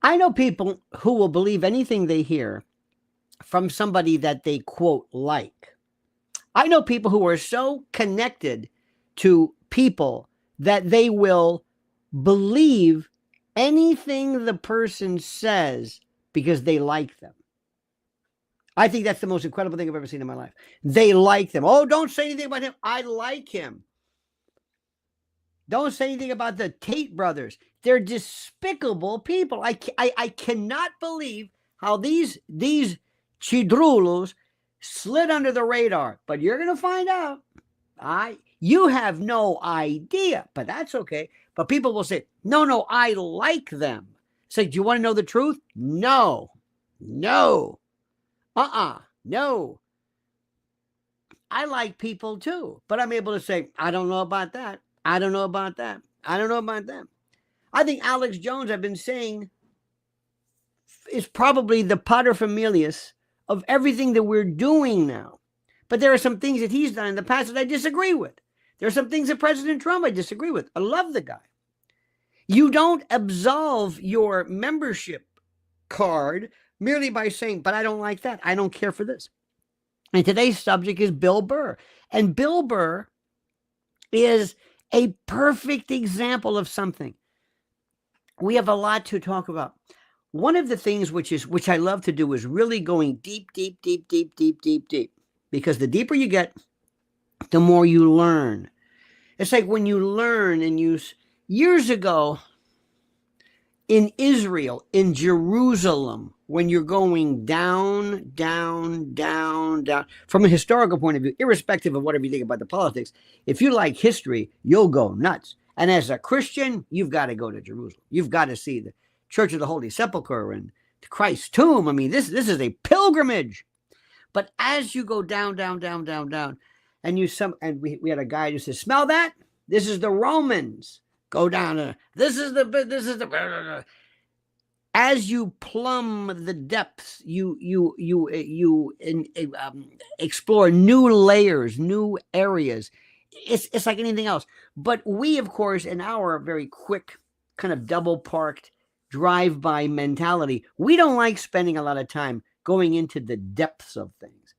I know people who will believe anything they hear from somebody that they quote like. I know people who are so connected to people that they will believe anything the person says because they like them. I think that's the most incredible thing I've ever seen in my life. They like them. Oh, don't say anything about him. I like him. Don't say anything about the Tate brothers. They're despicable people. I cannot believe how these chidrulos slid under the radar. But you're going to find out. You have no idea, but that's okay. But people will say, no, I like them. Say, do you want to know the truth? No. No. No. I like people too, but I'm able to say, I don't know about that. I don't know about that. I don't know about that. I think Alex Jones, I've been saying, is probably the paterfamilias of everything that we're doing now. But there are some things that he's done in the past that I disagree with. There are some things that President Trump I disagree with. I love the guy. You don't absolve your membership card merely by saying, but I don't like that. I don't care for this. And today's subject is Bill Burr. And Bill Burr is a perfect example of something. We have a lot to talk about. One of the things which I love to do is really going deep. Because the deeper you get, the more you learn. It's like when you learn and years ago in Israel, in Jerusalem, when you're going down, from a historical point of view, irrespective of whatever you think about the politics, if you like history, you'll go nuts. And as a Christian, you've got to go to Jerusalem. You've got to see the Church of the Holy Sepulchre and Christ's tomb. I mean, this is a pilgrimage. But as you go down, and we had a guy who says, smell that? This is the Romans. Go down. This is the. As you plumb the depths, you explore new layers, new areas. It's like anything else. But we, of course, in our very quick kind of double parked drive-by mentality, we don't like spending a lot of time going into the depths of things.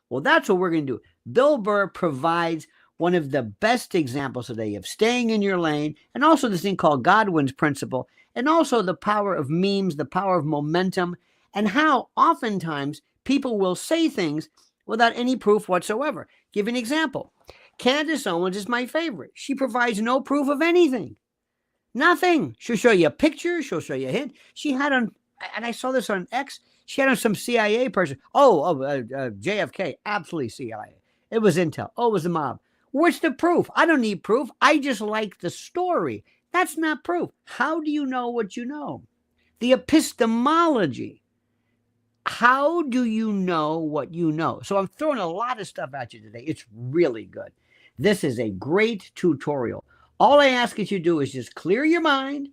Well, that's what we're going to do. Bill Burr provides one of the best examples today of staying in your lane, and also this thing called Godwin's principle, and also the power of memes, the power of momentum, and how oftentimes people will say things without any proof whatsoever. Give an example. Candace Owens is my favorite. She provides no proof of anything. Nothing. She'll show you a picture. She'll show you a hint. She had on, and I saw this on X, she had on some CIA person. JFK, absolutely CIA. It was intel. Oh, it was the mob. Where's the proof? I don't need proof. I just like the story. That's not proof. How do you know what you know? The epistemology. How do you know what you know? So I'm throwing a lot of stuff at you today. It's really good. This is a great tutorial. All I ask you to do is just clear your mind,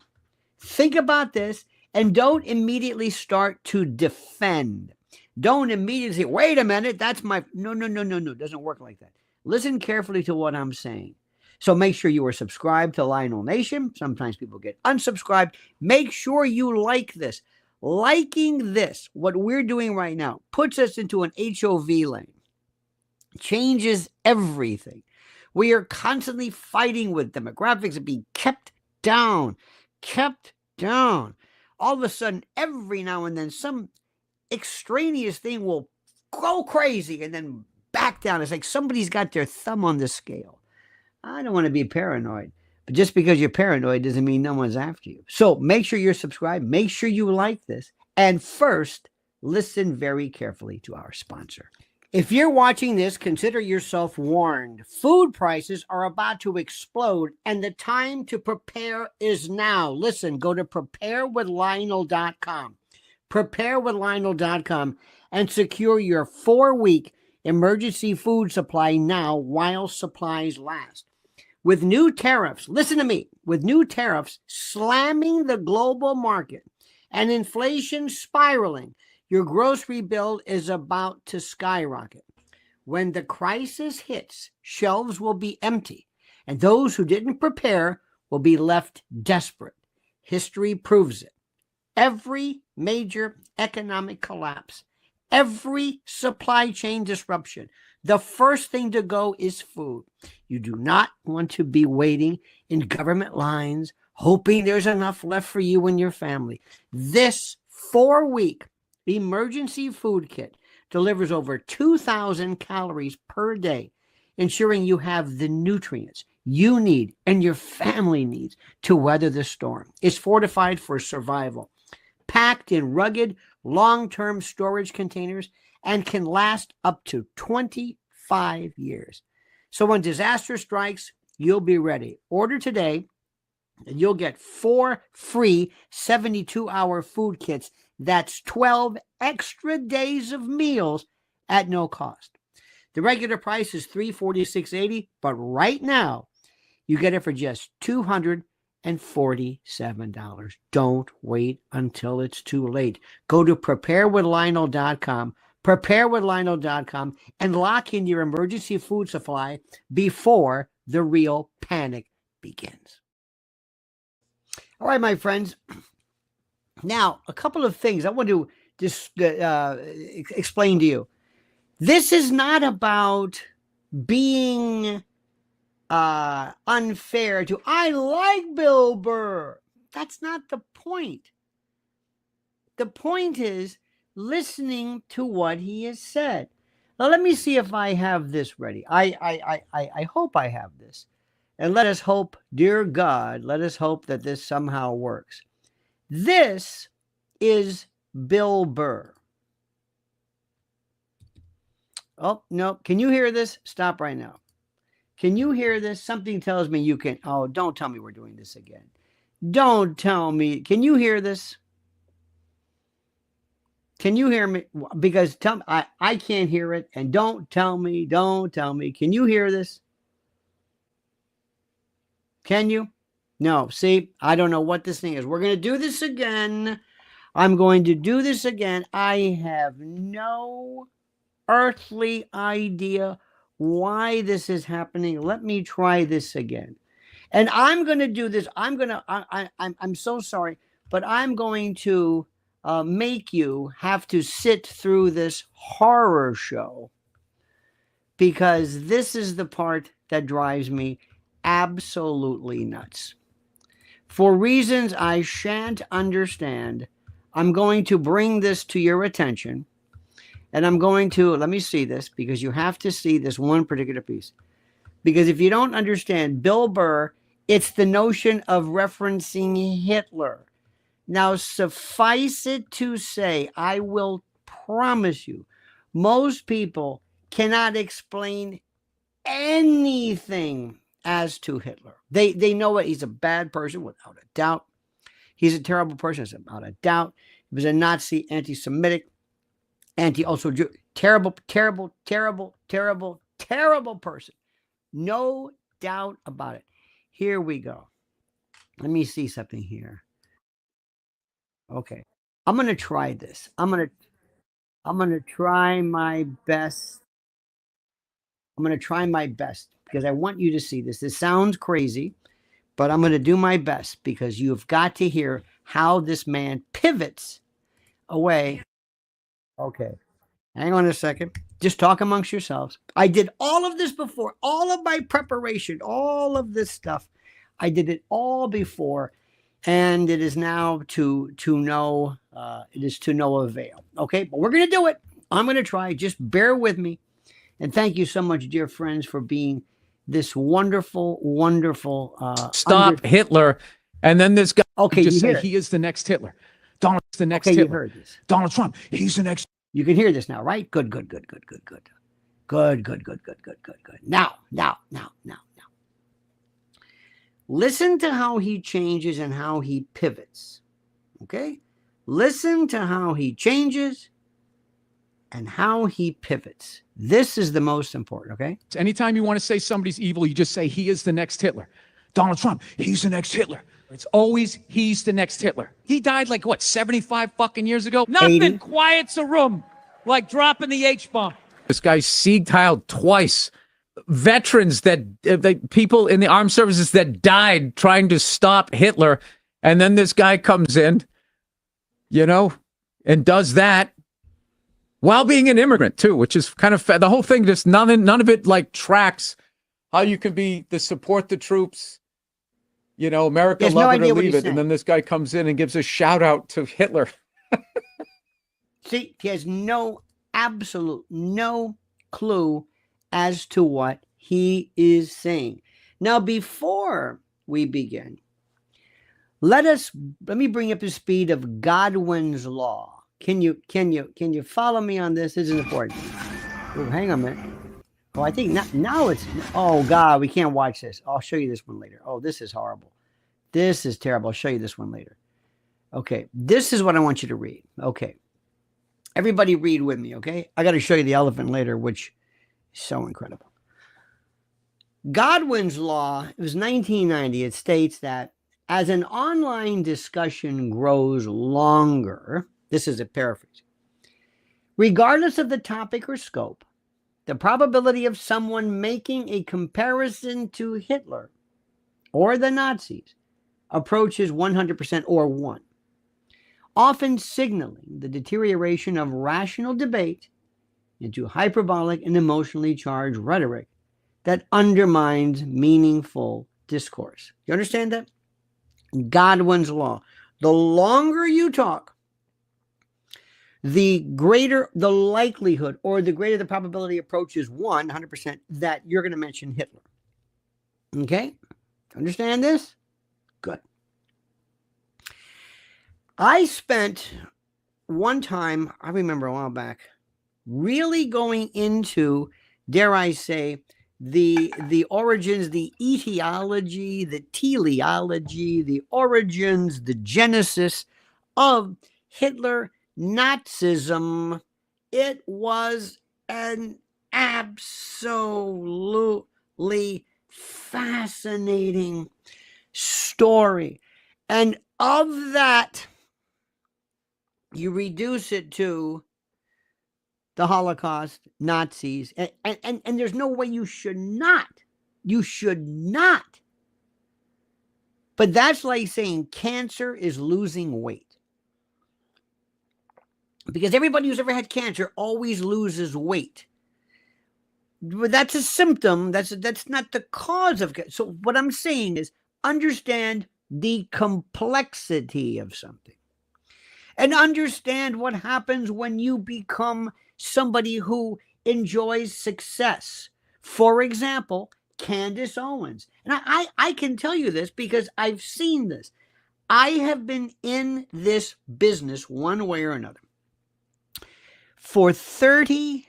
think about this, and don't immediately start to defend. Don't immediately say, wait a minute, that's my... No. It doesn't work like that. Listen carefully to what I'm saying. So make sure you are subscribed to Lionel Nation. Sometimes people get unsubscribed. Make sure you like this. Liking this, what we're doing right now, puts us into an HOV lane. Changes everything. We are constantly fighting with demographics and being kept down. All of a sudden, every now and then, some extraneous thing will go crazy and then back down. It's like somebody's got their thumb on the scale. I don't want to be paranoid, but just because you're paranoid doesn't mean no one's after you. So make sure you're subscribed. Make sure you like this. And first, listen very carefully to our sponsor. If you're watching this, consider yourself warned. Food prices are about to explode, and the time to prepare is now. Listen, go to preparewithlionel.com. Preparewithlionel.com and secure your 4-week emergency food supply now while supplies last. With new tariffs, listen to me, with new tariffs slamming the global market and inflation spiraling, your grocery bill is about to skyrocket. When the crisis hits, shelves will be empty, and those who didn't prepare will be left desperate. History proves it. every major economic collapse, every supply chain disruption, the first thing to go is food. You do not want to be waiting in government lines, hoping there's enough left for you and your family. This 4-week emergency food kit delivers over 2,000 calories per day, ensuring you have the nutrients you need and your family needs to weather the storm. It's fortified for survival, packed in rugged, long-term storage containers, and can last up to 25 years. So when disaster strikes, you'll be ready. Order today, and you'll get 4 free 72-hour food kits. That's 12 extra days of meals at no cost. The regular price is $346.80, but right now, you get it for just $247. Don't wait until it's too late. Go to preparewithlionel.com, preparewithlionel.com, and lock in your emergency food supply before the real panic begins. All right, my friends. Now, a couple of things I want to just explain to you. This is not about being unfair to, I like Bill Burr. That's not the point. The point is listening to what he has said. Now, let me see if I have this ready. I hope I have this. And let us hope, dear God, let us hope that this somehow works. This is Bill Burr. Oh, no. Can you hear this? Stop right now. Can you hear this? Something tells me you can. Oh, don't tell me we're doing this again. Don't tell me. Can you hear this? Can you hear me? Because I can't hear it. And don't tell me. Can you hear this? Can you? No. See, I don't know what this thing is. We're going to do this again. I'm going to do this again. I have no earthly idea why this is happening. Let me try this again. And I'm going to do this. I'm so sorry, but I'm going to make you have to sit through this horror show, because this is the part that drives me absolutely nuts. For reasons I shan't understand, I'm going to bring this to your attention. And I'm going to, let me see this, because you have to see this one particular piece. Because if you don't understand Bill Burr, it's the notion of referencing Hitler. Now, suffice it to say, I will promise you, most people cannot explain anything as to Hitler. They know it. He's a bad person, without a doubt. He's a terrible person, without a doubt. He was a Nazi, anti-Semitic, also terrible person. No doubt about it. Here we go. Let me see something here. Okay. I'm going to try this. I'm going to try my best. I'm going to try my best because I want you to see this. This sounds crazy, but I'm going to do my best because you've got to hear how this man pivots away. Okay. Hang on a second. Just talk amongst yourselves. I did all of this before, all of my preparation, all of this stuff. I did it all before, and it is now to no avail. Okay, but we're going to do it. I'm going to try. Just bear with me. And thank you so much, dear friends, for being this wonderful, wonderful. Stop Hitler. And then this guy just say he is the next Hitler. Donald's the next Hitler. You heard this. Donald Trump, he's the next. You can hear this now, right? Good. Now. Listen to how he changes and how he pivots. Okay? Listen to how he changes and how he pivots. This is the most important, okay? Anytime you want to say somebody's evil, you just say he is the next Hitler. Donald Trump, he's the next Hitler. It's always he's the next Hitler. He died like, what, 75 fucking years ago? Nothing 80. quiets a room like dropping the H-bomb. This guy Sieg Heil twice. Veterans that people in the armed services that died trying to stop Hitler. And then this guy comes in you know, and does that while being an immigrant too, which is kind of the whole thing. Just none of it like tracks how you can be the support the troops, you know, America love it or leave it, and then this guy comes in and gives a shout out to Hitler. See, he has absolute no clue as to what he is saying. Now, before we begin, let me bring up the speed of Godwin's law. Can you follow me on this? This is important. Oh, hang on a minute. Oh, I think now it's, oh God, we can't watch this. I'll show you this one later. Oh, this is horrible. This is terrible. I'll show you this one later. Okay, this is what I want you to read. Okay. Everybody read with me, okay? I got to show you the elephant later, which is so incredible. Godwin's law, it was 1990. It states that as an online discussion grows longer, this is a paraphrase, regardless of the topic or scope, the probability of someone making a comparison to Hitler or the Nazis approaches 100% or 1. Often signaling the deterioration of rational debate into hyperbolic and emotionally charged rhetoric that undermines meaningful discourse. You understand that? Godwin's law. The longer you talk, the greater the likelihood or the greater the probability approaches 100% that you're going to mention Hitler. Okay? Understand this? Good. I spent one time, I remember a while back, really going into, dare I say, the origins, the etiology, the teleology, the origins, the genesis of Hitler Nazism. It was an absolutely fascinating story. And of that, you reduce it to the Holocaust, Nazis, and there's no way you should not. You should not. But that's like saying cancer is losing weight. Because everybody who's ever had cancer always loses weight. But that's a symptom. That's not the cause of cancer. So what I'm saying is understand the complexity of something. And understand what happens when you become somebody who enjoys success. For example, Candace Owens. And I can tell you this because I've seen this. I have been in this business one way or another for 30.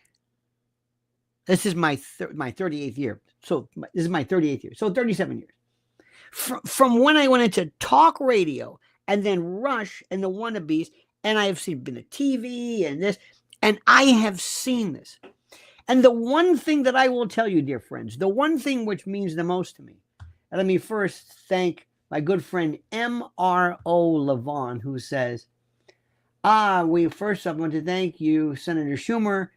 This is my 38th year. So this is my 38th year. So 37 years. From when I went into talk radio and then Rush and the wannabes, and I have been to TV and this, and I have seen this. And the one thing that I will tell you, dear friends, the one thing which means the most to me, and let me first thank my good friend M.R.O. Levon, who says, we first I want to thank you, Senator Schumer,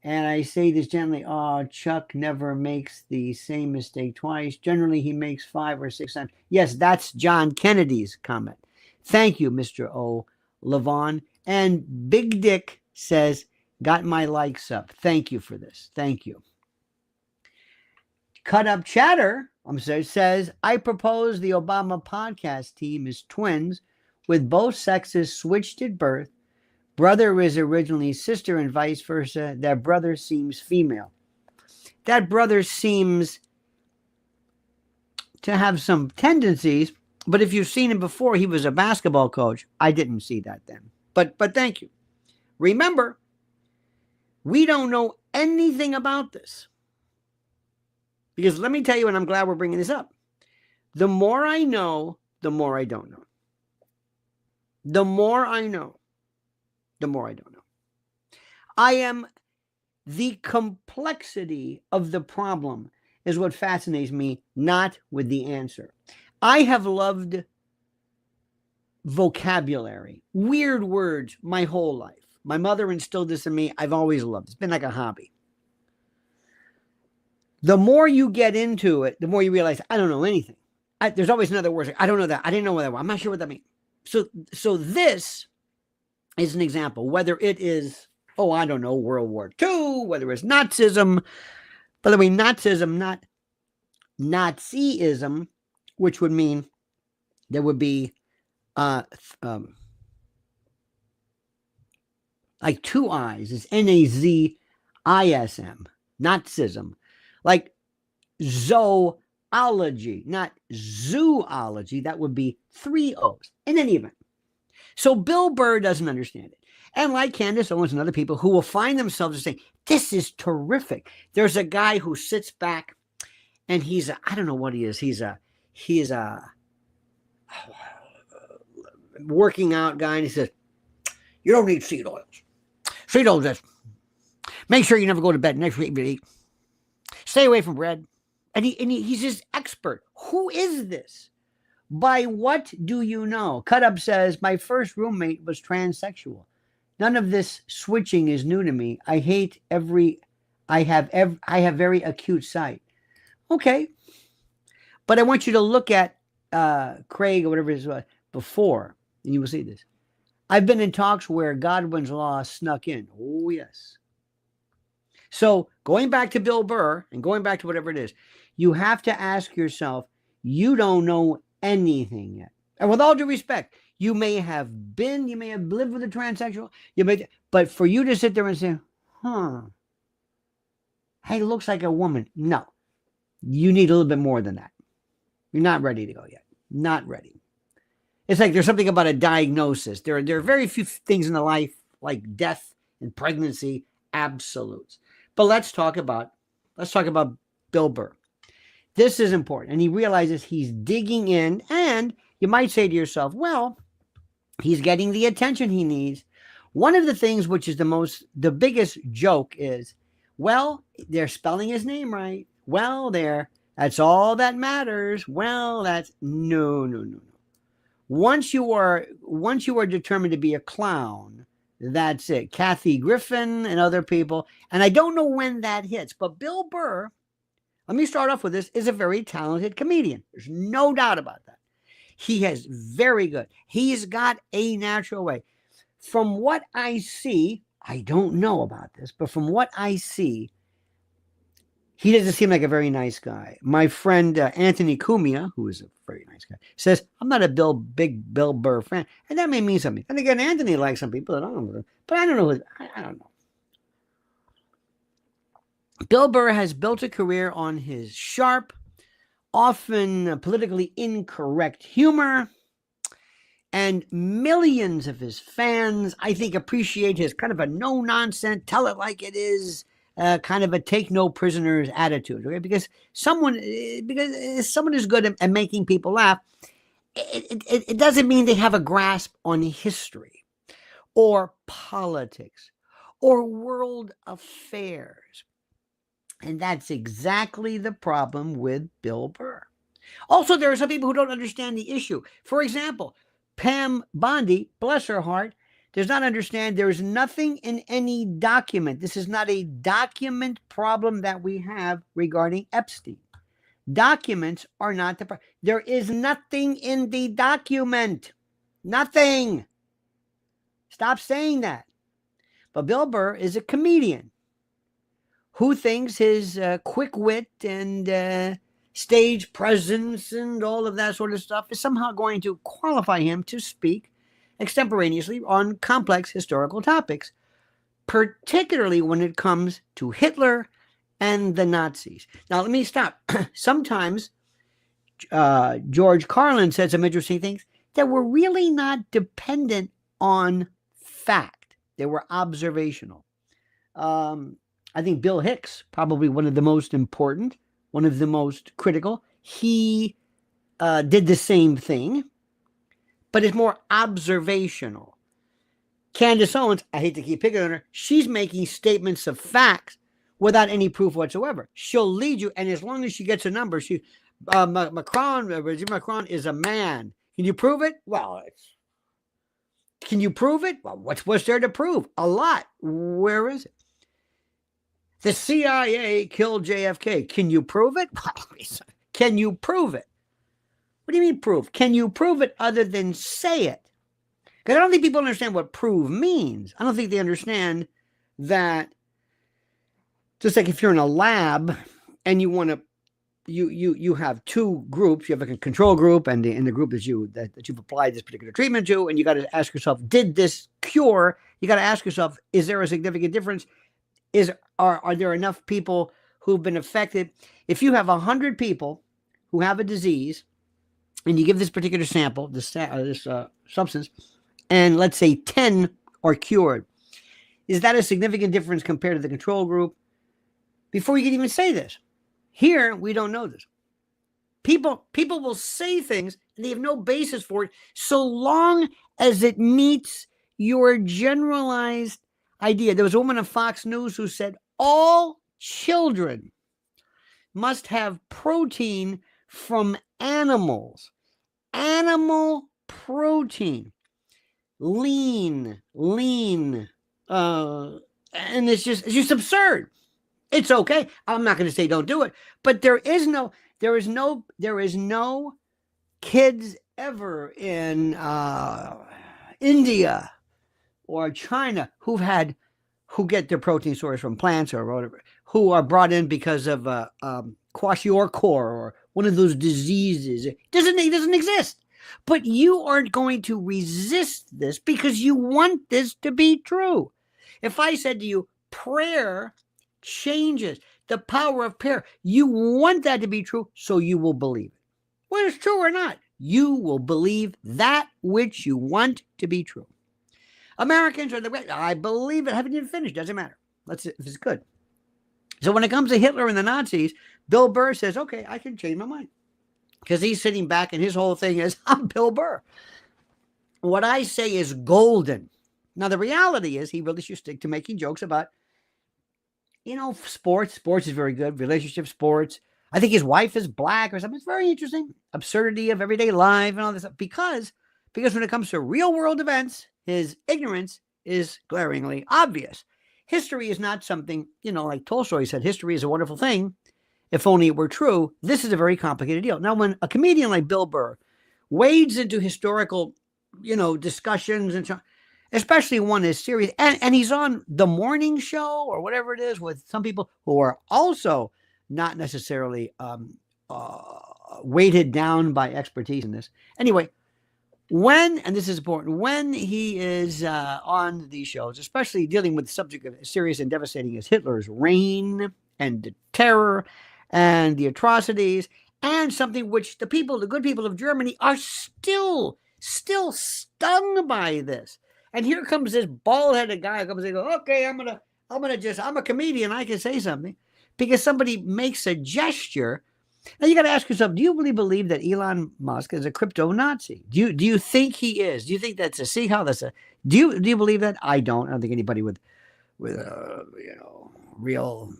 and I say this gently, Chuck never makes the same mistake twice. Generally, he makes 5 or 6 times. Yes, that's John Kennedy's comment. Thank you, Mr. O. Levon. And Big Dick says, got my likes up. Thank you for this. Thank you. Cut Up Chatter says, I propose the Obama podcast team is twins with both sexes switched at birth. Brother is originally sister and vice versa. That brother seems female. That brother seems to have some tendencies, but if you've seen him before, he was a basketball coach. I didn't see that then. But thank you. Remember, we don't know anything about this. Because let me tell you, and I'm glad we're bringing this up. The more I know, the more I don't know. The more I know, the more I don't know. I am the complexity of the problem is what fascinates me, not with the answer. I have loved vocabulary, weird words my whole life. My mother instilled this in me. I've always loved it. It's been like a hobby. The more you get into it, the more you realize, I don't know anything. There's always another word. I don't know that. I didn't know what that was. I'm not sure what that means. So this is an example. Whether it is, oh, I don't know, World War II, whether it's Nazism, by the way, Nazism, not Nazism, which would mean there would be like two I's. It's Nazism, Nazism. Like zoology, not zoology. That would be three O's. In any event. So Bill Burr doesn't understand it. And like Candace Owens and other people who will find themselves saying, this is terrific. There's a guy who sits back and he's I don't know what he is. He's a working out guy. And he says, you don't need seed oils. Seed oils just make sure you never go to bed next week. Eat. Stay away from bread. And he's this expert. Who is this? By what do you know? Cut Up says, my first roommate was transsexual. None of this switching is new to me. I have very acute sight. Okay. But I want you to look at Craig or whatever it was before, and you will see this. I've been in talks where Godwin's law snuck in. Oh, yes. So going back to Bill Burr and going back to whatever it is, you have to ask yourself, you don't know anything yet. And with all due respect, you may have lived with a transsexual, but for you to sit there and say, hey, looks like a woman. No, you need a little bit more than that. You're not ready to go yet. Not ready. It's like there's something about a diagnosis. There are very few things in the life like death and pregnancy, absolutes. But let's talk about Bill Burr. This is important. And he realizes he's digging in. And you might say to yourself, well, he's getting the attention he needs. One of the things which is the biggest joke is, well, they're spelling his name right. Well, that's all that matters. Well, that's no. Once you are determined to be a clown, that's it. Kathy Griffin and other people. And I don't know when that hits, but Bill Burr, let me start off with this, is a very talented comedian. There's no doubt about that. He is very good. He's got a natural way. From what I see, I don't know about this, but from what I see, he doesn't seem like a very nice guy. My friend Anthony Cumia, who is a very nice guy, says, I'm not a big Bill Burr fan. And that may mean something. And again, Anthony likes some people. But I don't know. I don't know. Bill Burr has built a career on his sharp, often politically incorrect humor. And millions of his fans, I think, appreciate his kind of a no-nonsense, tell it like it is, kind of a take no prisoners attitude. Okay, because someone is good at making people laugh, it doesn't mean they have a grasp on history or politics or world affairs. And that's exactly the problem with Bill Burr. Also, there are some people who don't understand the issue. For example, Pam Bondi, bless her heart, does not understand there is nothing in any document. This is not a document problem that we have regarding Epstein. Documents are not the problem. There is nothing in the document. Nothing. Stop saying that. But Bill Burr is a comedian who thinks his quick wit and stage presence and all of that sort of stuff is somehow going to qualify him to speak extemporaneously on complex historical topics, particularly when it comes to Hitler and the Nazis. Now, let me stop. Sometimes George Carlin said some interesting things that were really not dependent on fact. They were observational. I think Bill Hicks, probably one of the most important, one of the most critical, he did the same thing, but it's more observational. Candace Owens, I hate to keep picking on her, she's making statements of facts without any proof whatsoever. She'll lead you, and as long as she gets a number, Regime Macron is a man. Can you prove it? Well, can you prove it? Well, what's there to prove? A lot. Where is it? The CIA killed JFK. Can you prove it? Can you prove it? What do you mean prove? Can you prove it other than say it? Because I don't think people understand what prove means. I don't think they understand that just like if you're in a lab and you want to, you have two groups. You have like a control group and the group that you've applied this particular treatment to, and you got to ask yourself, did this cure? You got to ask yourself, is there a significant difference? Are there enough people who've been affected? If you have 100 people who have a disease, and you give this particular sample, this substance, and let's say 10 are cured, is that a significant difference compared to the control group? Before you can even say this, here we don't know this. People will say things and they have no basis for it, so long as it meets your generalized idea. There was a woman on Fox News who said all children must have protein from animals. Animal protein. Lean. And it's just absurd. It's okay. I'm not going to say don't do it, but there is no kids ever in India or China who get their protein source from plants or whatever, who are brought in because of kwashiorkor or one of those diseases. It doesn't exist. But you aren't going to resist this because you want this to be true. If I said to you, prayer changes the power of prayer, you want that to be true, so you will believe it. Whether it's true or not, you will believe that which you want to be true. Americans are I believe it. I haven't even finished. Doesn't matter. If it's good. So when it comes to Hitler and the Nazis, Bill Burr says, okay, I can change my mind. Because he's sitting back and his whole thing is, I'm Bill Burr. What I say is golden. Now, the reality is he really should stick to making jokes about, sports. Sports is very good. Relationship sports. I think his wife is black or something. It's very interesting. Absurdity of everyday life and all this stuff. Because when it comes to real world events, his ignorance is glaringly obvious. History is not something, like Tolstoy said, history is a wonderful thing. If only it were true. This is a very complicated deal. Now, when a comedian like Bill Burr wades into historical, discussions and so, especially one is serious, and he's on the morning show or whatever it is with some people who are also not necessarily weighted down by expertise in this. Anyway, and this is important, when he is on these shows, especially dealing with the subject of serious and devastating as Hitler's reign and the terror and the atrocities, and something which the good people of Germany are still stung by this. And here comes this bald-headed guy who comes and goes, okay, I'm a comedian, I can say something. Because somebody makes a gesture. Now you got to ask yourself, do you really believe that Elon Musk is a crypto Nazi? Do you think he is? Do you think that's do you believe that? I don't. I don't think anybody with real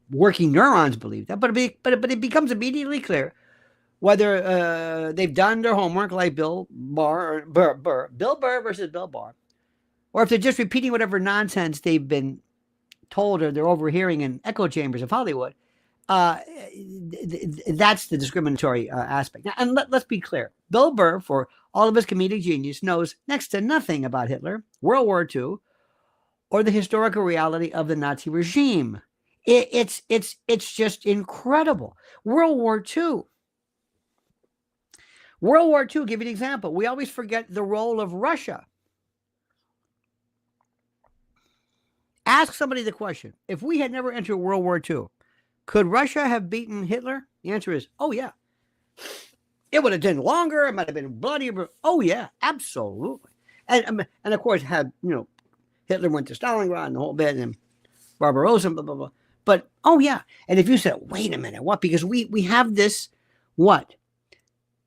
working neurons believe that, but it becomes immediately clear whether they've done their homework, like Bill Burr versus Bill Barr, or if they're just repeating whatever nonsense they've been told or they're overhearing in echo chambers of Hollywood. That's the discriminatory aspect. Now, and let's be clear. Bill Burr, for all of his comedic genius, knows next to nothing about Hitler, World War II, or the historical reality of the Nazi regime. It's just incredible. World War II, give you an example. We always forget the role of Russia. Ask somebody the question, if we had never entered World War II, could Russia have beaten Hitler? The answer is, oh, yeah. It would have been longer. It might have been bloodier. Oh, yeah, absolutely. And of course, Hitler went to Stalingrad and the whole bit, and Barbarossa, blah, blah, blah. But, oh, yeah. And if you said, wait a minute, what? Because we have this, what?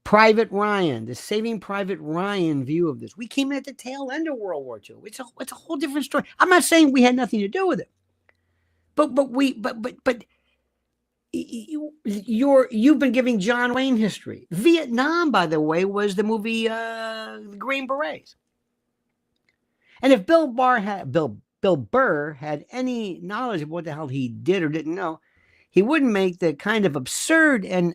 Private Ryan, the Saving Private Ryan view of this. We came in at the tail end of World War II. It's a whole different story. I'm not saying we had nothing to do with it. But you've been giving John Wayne history. Vietnam, by the way, was the movie Green Berets. And if Bill Burr had any knowledge of what the hell he did or didn't know, he wouldn't make the kind of absurd and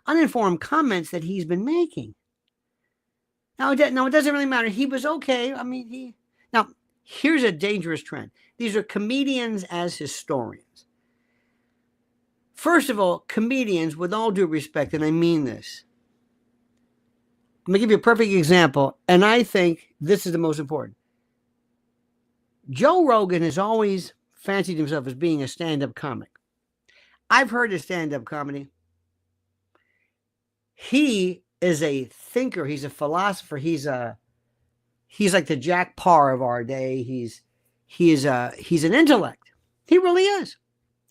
uninformed comments that he's been making. Now, it doesn't really matter. He was okay. I mean, now, here's a dangerous trend. These are comedians as historians. First of all, comedians, with all due respect, and I mean this, I'm going to give you a perfect example, and I think this is the most important. Joe Rogan has always fancied himself as being a stand-up comic. I've heard his stand-up comedy. He is a thinker. He's a philosopher. He's like the Jack Parr of our day. He's an intellect. He really is.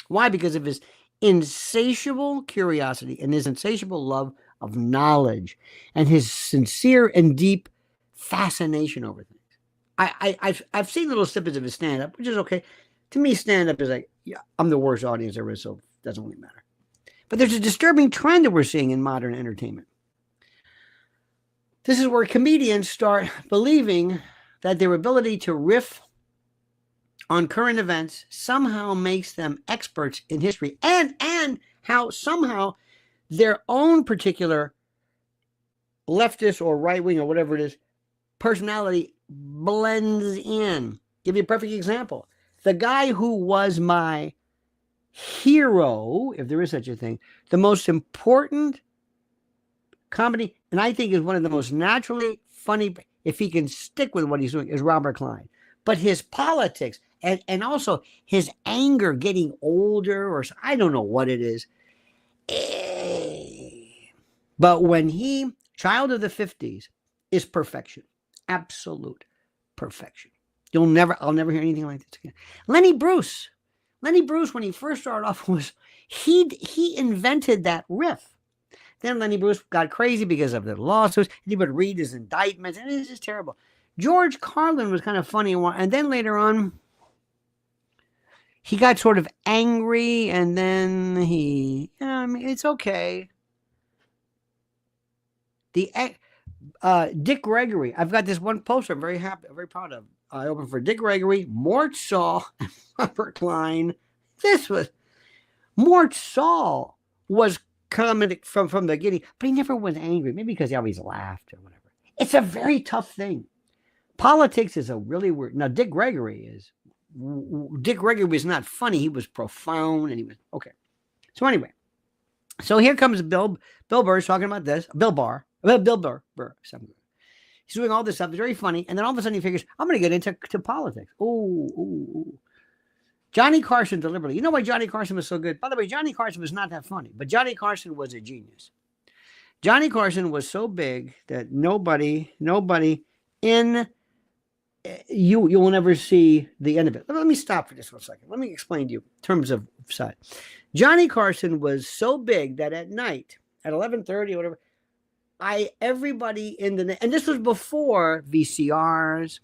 Why? Because of his insatiable curiosity and his insatiable love of knowledge and his sincere and deep fascination over things. I've seen little snippets of his stand-up, which is okay. To me, stand-up is like, yeah, I'm the worst audience there is, so it doesn't really matter. But there's a disturbing trend that we're seeing in modern entertainment. This is where comedians start believing that their ability to riff on current events somehow makes them experts in history, and how somehow their own particular leftist or right-wing or whatever it is personality blends in. Give you a perfect example. The guy who was my hero, if there is such a thing, the most important comedy, and I think is one of the most naturally funny, if he can stick with what he's doing, is Robert Klein. But his politics and also his anger getting older, or I don't know what it is. But when he, child of the 50s, is perfection. Absolute perfection. I'll never hear anything like this again. Lenny Bruce, when he first started off, he invented that riff. Then Lenny Bruce got crazy because of the lawsuits, and he would read his indictments, and it's just terrible. George Carlin was kind of funny, and then later on, he got sort of angry, and then it's okay. Dick Gregory. I've got this one poster I'm very happy, very proud of. I opened for Dick Gregory, Mort Saul, and Robert Klein. Mort Saul was comedic from the beginning, but he never was angry. Maybe because he always laughed or whatever. It's a very tough thing. Politics is a really weird. Now, Dick Gregory was not funny. He was profound, and he was okay. So anyway, here comes Bill Burr talking about this. Bill Burr. He's doing all this stuff. It's very funny. And then all of a sudden he figures, I'm going to get into politics. Ooh. Johnny Carson deliberately. You know why Johnny Carson was so good? By the way, Johnny Carson was not that funny, but Johnny Carson was a genius. Johnny Carson was so big that nobody in you will never see the end of it. Let me stop for just 1 second. Let me explain to you in terms of side. Johnny Carson was so big that at night at 11:30 or whatever, everybody and this was before VCRs,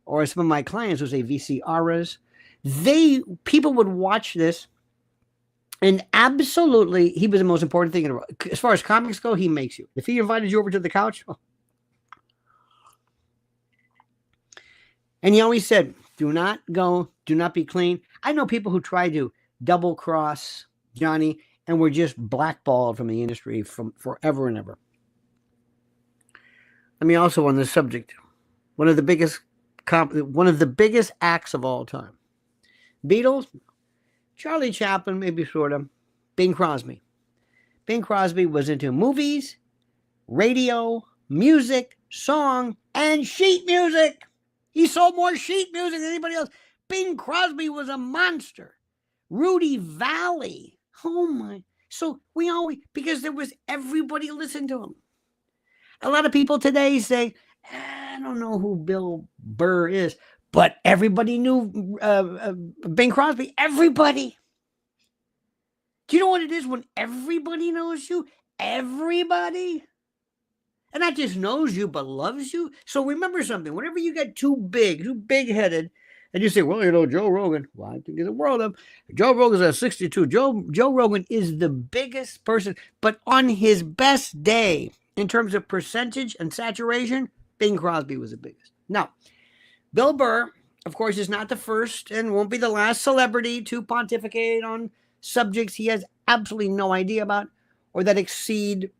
or some of my clients would say VCRs. People would watch this, and absolutely, he was the most important thing in the world. As far as comics go, he makes you. If he invited you over to the couch, and he always said, do not go, do not be clean. I know people who try to double cross Johnny and were just blackballed from the industry from forever and ever. Let me also on this subject, one of the biggest acts of all time. Beatles, Charlie Chaplin, maybe sort of, Bing Crosby. Bing Crosby was into movies, radio, music, song, and sheet music. He sold more sheet music than anybody else. Bing Crosby was a monster. Rudy Valley. Oh my. So because everybody listened to him. A lot of people today say, I don't know who Bill Burr is, but everybody knew Bing Crosby. Everybody. Do you know what it is when everybody knows you? Everybody. And not just knows you, but loves you. So remember something. Whenever you get too big-headed, and you say, well, Joe Rogan. Well, I think in the world of Joe Rogan's at 62. Joe Rogan is the biggest person, but on his best day, in terms of percentage and saturation, Bing Crosby was the biggest. Now, Bill Burr, of course, is not the first and won't be the last celebrity to pontificate on subjects he has absolutely no idea about or that exceed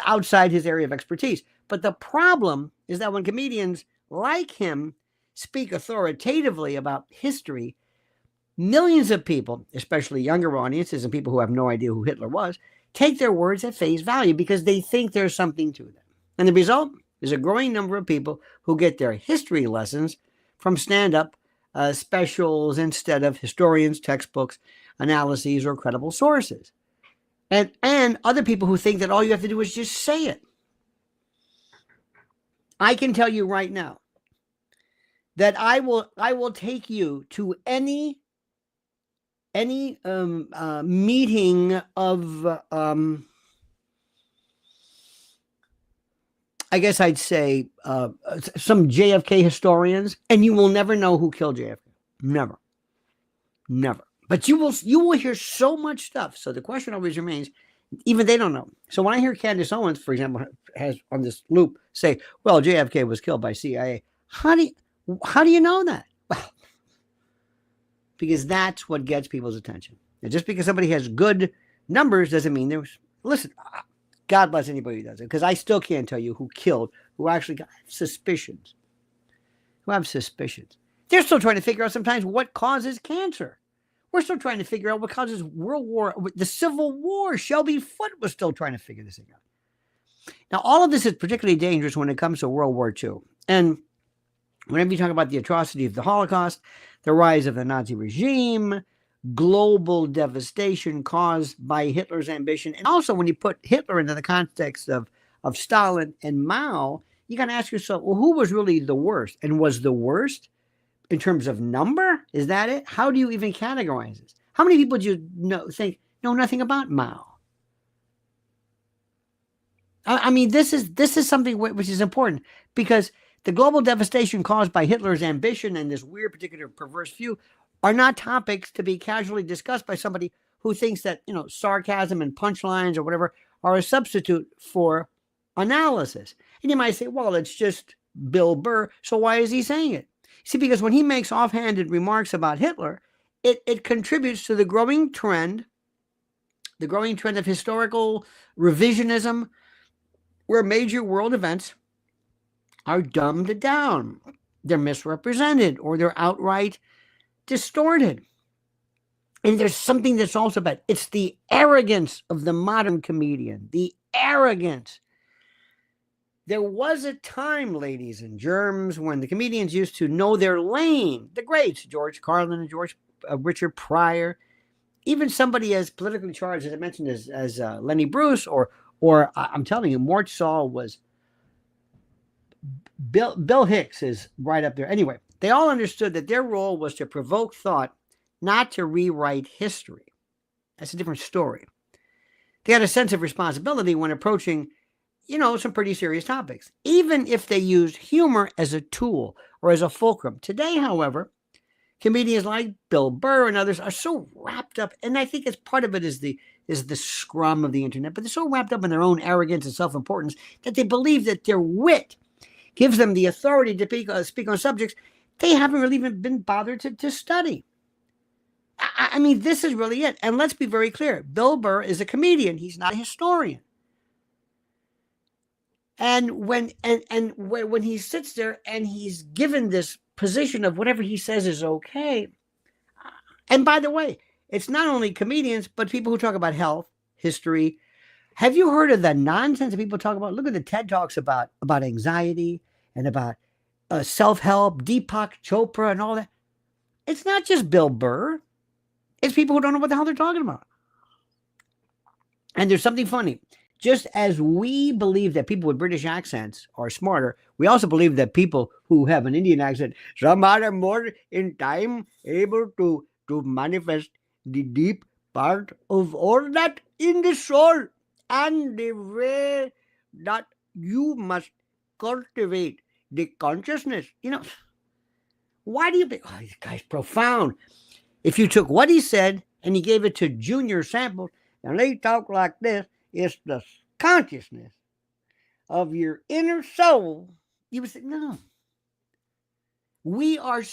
outside his area of expertise. But the problem is that when comedians like him speak authoritatively about history, millions of people, especially younger audiences and people who have no idea who Hitler was, take their words at face value because they think there's something to them. And the result is a growing number of people who get their history lessons from stand-up specials instead of historians, textbooks, analyses, or credible sources. And other people who think that all you have to do is just say it. I can tell you right now that I will take you to any meeting of I guess I'd say some JFK historians, and you will never know who killed JFK. Never. But you will hear so much stuff. So the question always remains, even they don't know. So when I hear Candace Owens, for example, has on this loop say, well, JFK was killed by CIA. How do you know that? Well, because that's what gets people's attention. And just because somebody has good numbers doesn't mean there's, listen, God bless anybody who does it, because I still can't tell you who actually got suspicions. Who have suspicions. They're still trying to figure out sometimes what causes cancer. We're still trying to figure out what causes the Civil War. Shelby Foote was still trying to figure this thing out. Now, all of this is particularly dangerous when it comes to World War II. And whenever you talk about the atrocity of the Holocaust, the rise of the Nazi regime, global devastation caused by Hitler's ambition, and also when you put Hitler into the context of Stalin and Mao, you got to ask yourself, well, who was really the worst? And was the worst in terms of number? Is that it? How do you even categorize this? How many people do you know nothing about Mao? I mean, this is something which is important, because the global devastation caused by Hitler's ambition and this weird, particular, perverse view are not topics to be casually discussed by somebody who thinks that, sarcasm and punchlines or whatever are a substitute for analysis. And you might say, well, it's just Bill Burr, so why is he saying it? See, because when he makes offhanded remarks about Hitler, it contributes to the growing trend of historical revisionism, where major world events are dumbed down, they're misrepresented, or they're outright distorted. And there's something that's also bad. It's the arrogance of the modern comedian. The arrogance. There was a time, ladies and germs, when the comedians used to know their lane. The greats, George Carlin and Richard Pryor, even somebody as politically charged as I mentioned as Lenny Bruce, or I'm telling you, Mort Saul was. Bill Hicks is right up there. Anyway, they all understood that their role was to provoke thought, not to rewrite history. That's a different story. They had a sense of responsibility when approaching, some pretty serious topics, even if they used humor as a tool or as a fulcrum. Today, however, comedians like Bill Burr and others are so wrapped up, and I think it's part of it is the scrum of the internet, but they're so wrapped up in their own arrogance and self-importance that they believe that their wit gives them the authority to speak on subjects they haven't really even been bothered to study. I mean, this is really it. And let's be very clear. Bill Burr is a comedian. He's not a historian. And when he sits there and he's given this position of whatever he says is okay. And by the way, it's not only comedians, but people who talk about health, history. Have you heard of the nonsense that people talk about? Look at the TED Talks about anxiety and about self-help, Deepak Chopra and all that. It's not just Bill Burr. It's people who don't know what the hell they're talking about. And there's something funny. Just as we believe that people with British accents are smarter, we also believe that people who have an Indian accent somehow are more in time able to manifest the deep part of all that in the soul and the way that you must cultivate the consciousness. Why do you think, this guy's profound? If you took what he said and he gave it to junior samples and they talk like this, it's the consciousness of your inner soul. You would say, no. We love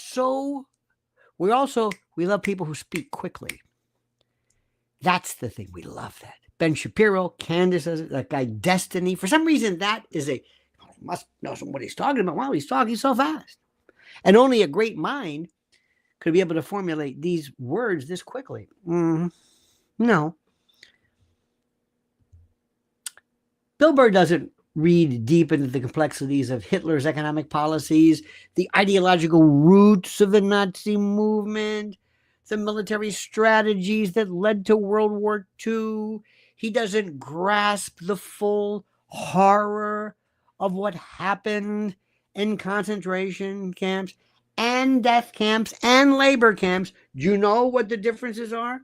people who speak quickly. That's the thing. We love that. Ben Shapiro, Candace, that guy Destiny. For some reason, that is a, must know what he's talking about. Wow, he's talking so fast. And only a great mind could be able to formulate these words this quickly. No. Bill Burr doesn't read deep into the complexities of Hitler's economic policies, the ideological roots of the Nazi movement, the military strategies that led to World War II. He doesn't grasp the full horror of what happened in concentration camps and death camps and labor camps. Do you know what the differences are?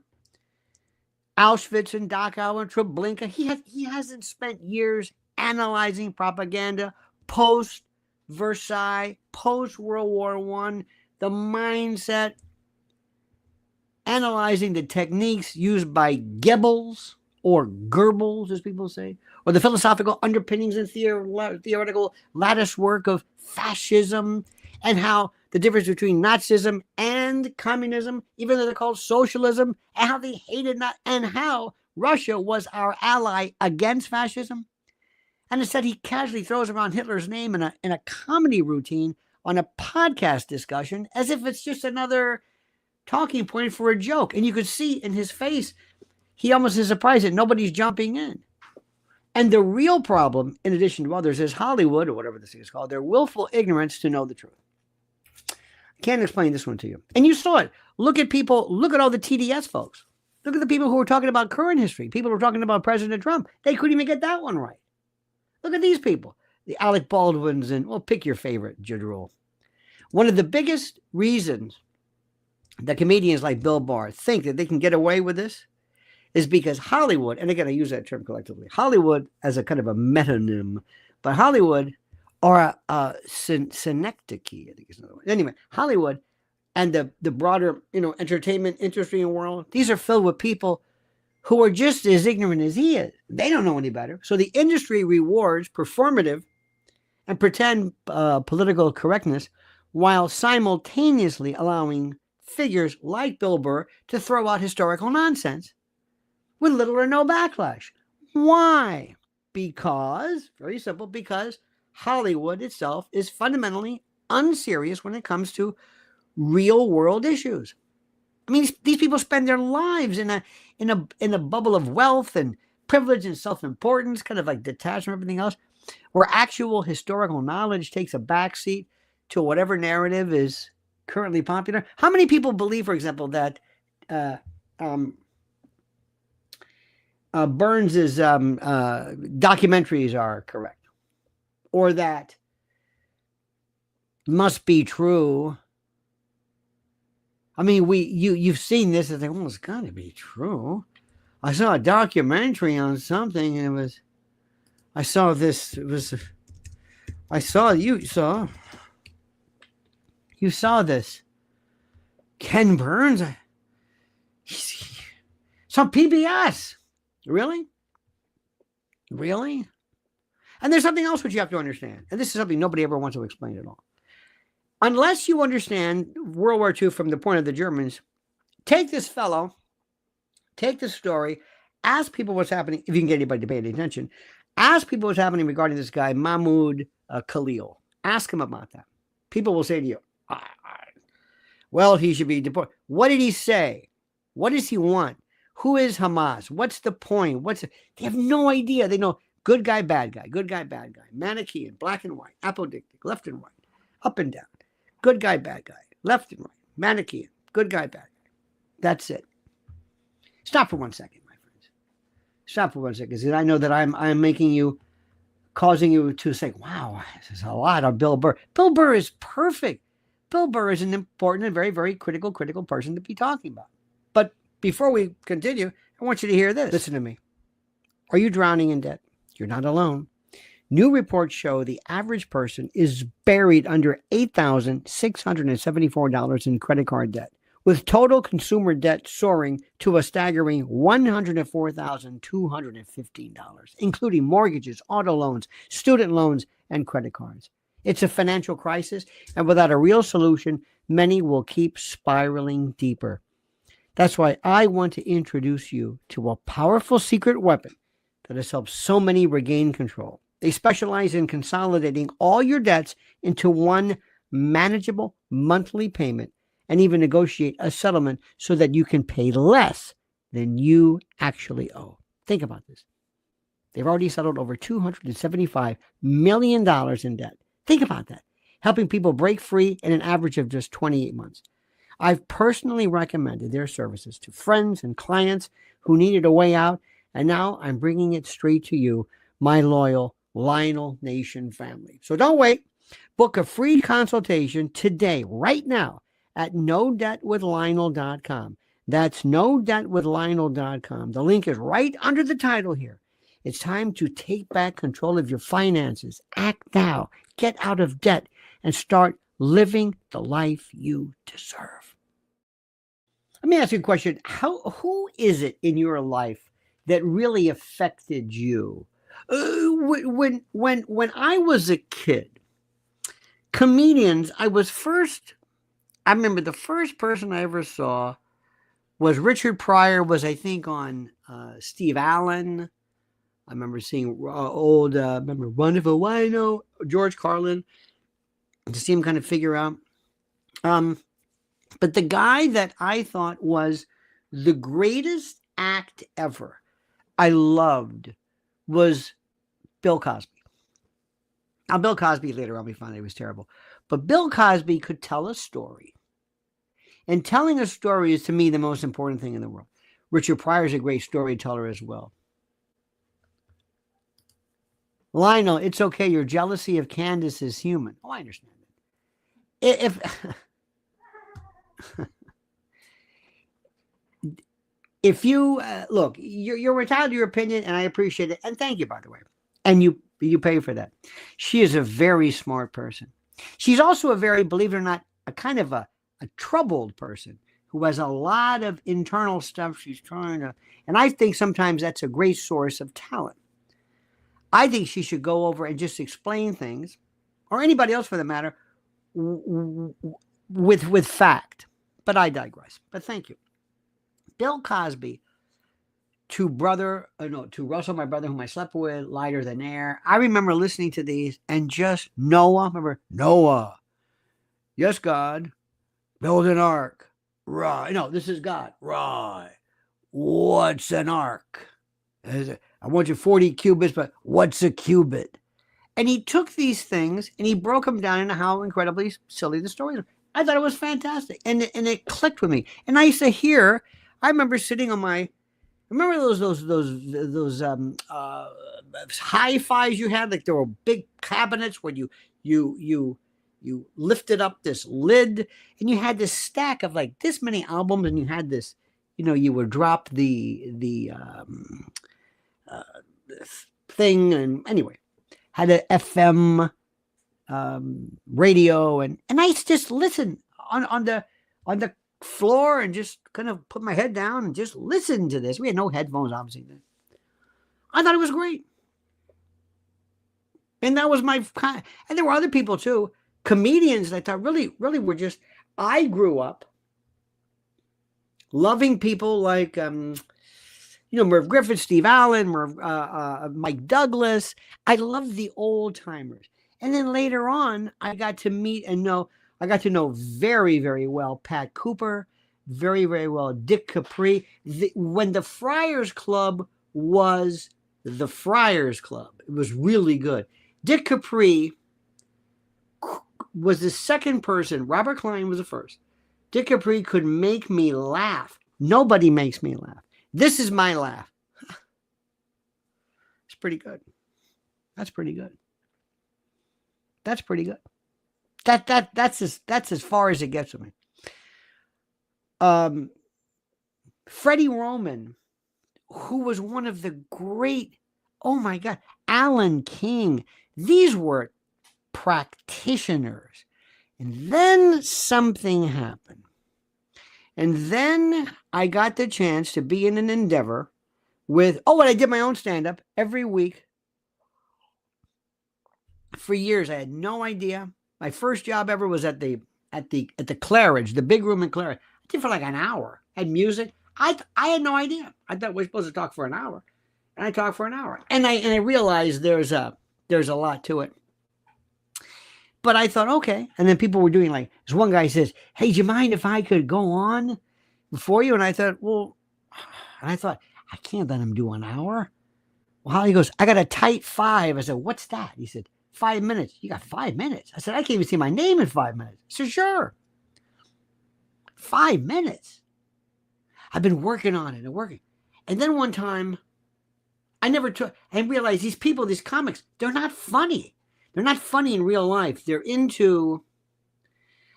Auschwitz and Dachau and Treblinka. He hasn't spent years analyzing propaganda post-Versailles, post-World War I, the mindset, analyzing the techniques used by Goebbels or Goebbels, as people say, or the philosophical underpinnings and theoretical lattice work of fascism, and how the difference between Nazism and communism, even though they're called socialism, and how they hated and how Russia was our ally against fascism. And instead, he casually throws around Hitler's name in a comedy routine on a podcast discussion as if it's just another talking point for a joke. And you could see in his face, he almost is surprised that nobody's jumping in. And the real problem, in addition to others, is Hollywood, or whatever this thing is called, their willful ignorance to know the truth. I can't explain this one to you. And you saw it. Look at all the TDS folks. Look at the people who were talking about current history. People who were talking about President Trump. They couldn't even get that one right. Look at these people. The Alec Baldwins and, well, pick your favorite, Jadrul. One of the biggest reasons that comedians like Bill Burr think that they can get away with this is because Hollywood, and again, I use that term collectively, Hollywood as a kind of a metonym, but Hollywood, or synecdoche, I think is another one. Anyway, Hollywood and the broader, entertainment industry and world, these are filled with people who are just as ignorant as he is. They don't know any better. So the industry rewards performative and pretend political correctness while simultaneously allowing figures like Bill Burr to throw out historical nonsense with little or no backlash. Why? Because, very simple, because Hollywood itself is fundamentally unserious when it comes to real world issues. I mean, these people spend their lives in a bubble of wealth and privilege and self-importance, kind of like detached from everything else, where actual historical knowledge takes a backseat to whatever narrative is currently popular. How many people believe, for example, that Burns's documentaries are correct, or that Must Be True? I mean, you've seen this and think, well, it's got to be true. I saw a documentary on something, and you saw this. Ken Burns, it's on PBS. Really? And there's something else which you have to understand. And this is something nobody ever wants to explain at all. Unless you understand World War II from the point of the Germans, take this fellow, take this story, ask people what's happening, if you can get anybody to pay any attention, ask people what's happening regarding this guy, Mahmoud Khalil. Ask him about that. People will say to you, well, he should be deported. What did he say? What does he want? Who is Hamas? What's the point? They have no idea. They know good guy, bad guy, Manichaean, black and white, apodictic, left and right, up and down. Good guy, bad guy, left and right, Manichaean, good guy, bad guy. That's it. Stop for 1 second, my friends. Stop for 1 second, because I know that I'm causing you to say, wow, this is a lot of Bill Burr. Bill Burr is perfect. Bill Burr is an important and very, very critical person to be talking about. But before we continue, I want you to hear this. Listen to me. Are you drowning in debt? You're not alone. New reports show the average person is buried under $8,674 in credit card debt, with total consumer debt soaring to a staggering $104,215, including mortgages, auto loans, student loans, and credit cards. It's a financial crisis, and without a real solution, many will keep spiraling deeper. That's why I want to introduce you to a powerful secret weapon that has helped so many regain control. They specialize in consolidating all your debts into one manageable monthly payment and even negotiate a settlement so that you can pay less than you actually owe. Think about this. They've already settled over $275 million in debt. Think about that. Helping people break free in an average of just 28 months. I've personally recommended their services to friends and clients who needed a way out, and now I'm bringing it straight to you, my loyal Lionel Nation family. So don't wait. Book a free consultation today, right now, at nodebtwithlionel.com. That's nodebtwithlionel.com. The link is right under the title here. It's time to take back control of your finances. Act now. Get out of debt and start living the life you deserve. Let me ask you a question. Who is it in your life that really affected you? When I was a kid, comedians, I remember the first person I ever saw was Richard Pryor, was I think on Steve Allen. I remember seeing remember Wonderful Wino, George Carlin, to see him kind of figure out. But the guy that I thought was the greatest act ever, I loved, was Bill Cosby. Now, Bill Cosby later on we found out he was terrible. But Bill Cosby could tell a story. And telling a story is, to me, the most important thing in the world. Richard Pryor is a great storyteller as well. Lionel, it's okay. Your jealousy of Candace is human. Oh, I understand it. If you look, you're entitled to your opinion, and I appreciate it, and thank you, by the way. And you pay for that. She is a very smart person. She's also a very, believe it or not, a kind of a troubled person who has a lot of internal stuff she's trying to, and I think sometimes that's a great source of talent. I think she should go over and just explain things, or anybody else for the matter, with fact. But I digress. But thank you. Bill Cosby, to Russell, my brother whom I slept with, Lighter Than Air. I remember listening to these and just Noah, yes, God, build an ark. Right. No, this is God. Right. What's an ark? I want you 40 cubits, but what's a cubit? And he took these things and he broke them down into how incredibly silly the stories are. I thought it was fantastic. And it clicked with me. And I used to hear, I remember sitting on remember those hi-fis you had? Like there were big cabinets where you lifted up this lid and you had this stack of like this many albums, and you had this, you would drop the thing, and anyway, had an FM radio, and I used to just listen on the floor and just kind of put my head down and just listen to this. We had no headphones, obviously. I thought it was great. And that was and there were other people too, comedians that I thought really were just, I grew up loving people like, Merv Griffin, Steve Allen, Mike Douglas. I loved the old timers. And then later on, I got to know very, very well Pat Cooper, very, very well Dick Capri. When the Friars Club was the Friars Club, it was really good. Dick Capri was the second person. Robert Klein was the first. Dick Capri could make me laugh. Nobody makes me laugh. This is my laugh. It's pretty good. That's pretty good. That's pretty good. That's as far as it gets with me. Freddie Roman, who was one of the great, oh my God, Alan King. These were practitioners. And then something happened. And then I got the chance to be in an endeavor and I did my own stand-up every week. For years, I had no idea. My first job ever was at the Claridge, the big room in Claridge. I did for like an hour. had music. I had no idea. I thought we were supposed to talk for an hour, and I talked for an hour, and I realized there's a lot to it. But I thought, okay. And then people were doing like, this one guy says, hey, do you mind if I could go on before you? And I thought, well, I can't let him do an hour. Well, he goes, I got a tight 5. I said, what's that? He said, 5 minutes. You got 5 minutes? I said, I can't even see my name in 5 minutes. He said, sure. 5 minutes. I've been working on it and working. And then one time, I realized these people, these comics, they're not funny. They're not funny in real life. They're into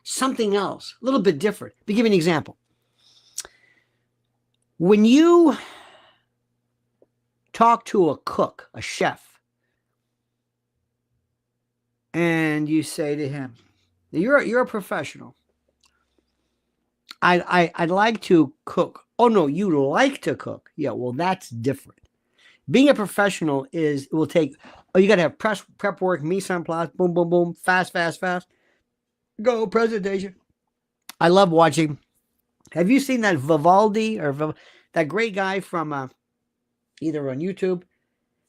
something else, a little bit different. To give you an example. When you talk to a cook, a chef, and you say to him, you're a professional. I'd like to cook. Oh, no, you like to cook. Yeah, well, that's different. Being a professional it will take, you got to have prep work, mise en place, boom, boom, boom, fast. Go, presentation. I love watching. Have you seen that Vivaldi or that great guy from either on YouTube?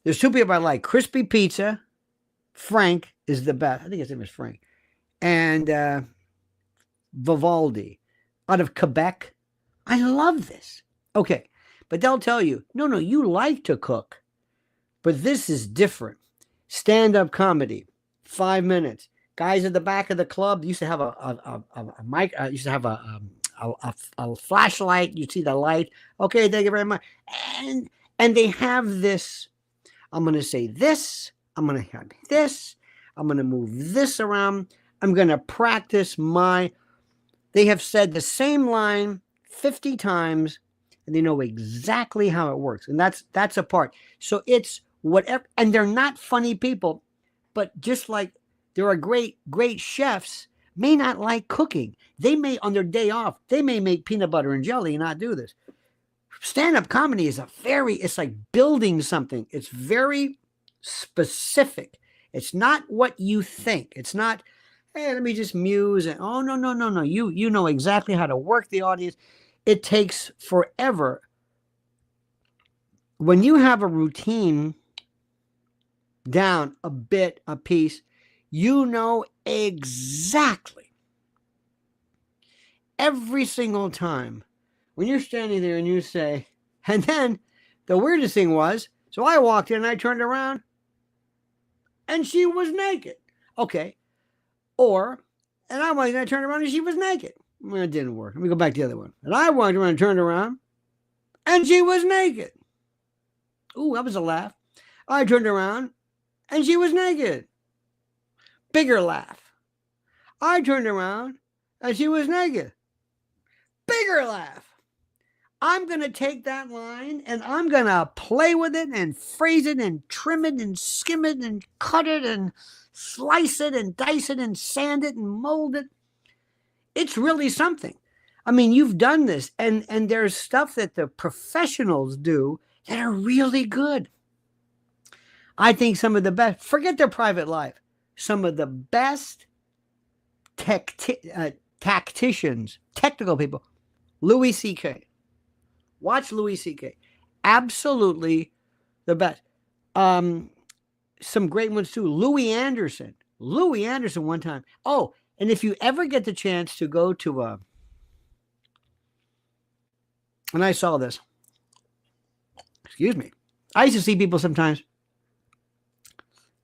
There's 2 people I like. Crispy Pizza. Frank is the best. I think his name is Frank. And Vivaldi out of Quebec. I love this. Okay. But they'll tell you, no, you like to cook. But this is different. Stand-up comedy, 5 minutes. Guys at the back of the club used to have a mic, used to have a flashlight. You see the light. Okay, thank you very much. And they have this, I'm going to say this. I'm going to have this. I'm going to move this around. I'm going to practice they have said the same line 50 times. And they know exactly how it works. And that's a part. So it's whatever. And they're not funny people. But just like there are great chefs may not like cooking. They may, on their day off, they may make peanut butter and jelly and not do this. Stand-up comedy is it's like building something. It's very specific. It's not what you think. It's not, hey, let me just muse. And, oh, no. You know exactly how to work the audience. It takes forever. When you have a routine down a bit, a piece, you know exactly every single time when you're standing there and you say, and then the weirdest thing was, so I walked in and I turned around and she was naked. Okay. And I turned around and she was naked. Well, it didn't work. Let me go back to the other one. And I walked around and turned around, and she was naked. Ooh, that was a laugh. I turned around, and she was naked. Bigger laugh. I turned around, and she was naked. Bigger laugh. I'm going to take that line, and I'm going to play with it and phrase it and trim it and skim it and cut it and slice it and dice it and sand it and mold it. It's really something. I mean, you've done this, and there's stuff that the professionals do that are really good. I think some of the best, forget their private life, some of the best tacticians, technical people, Louis C.K. Watch Louis C.K. Absolutely the best. Some great ones too. Louis Anderson one time. Oh, and if you ever get the chance to go to and I saw this, excuse me. I used to see people sometimes,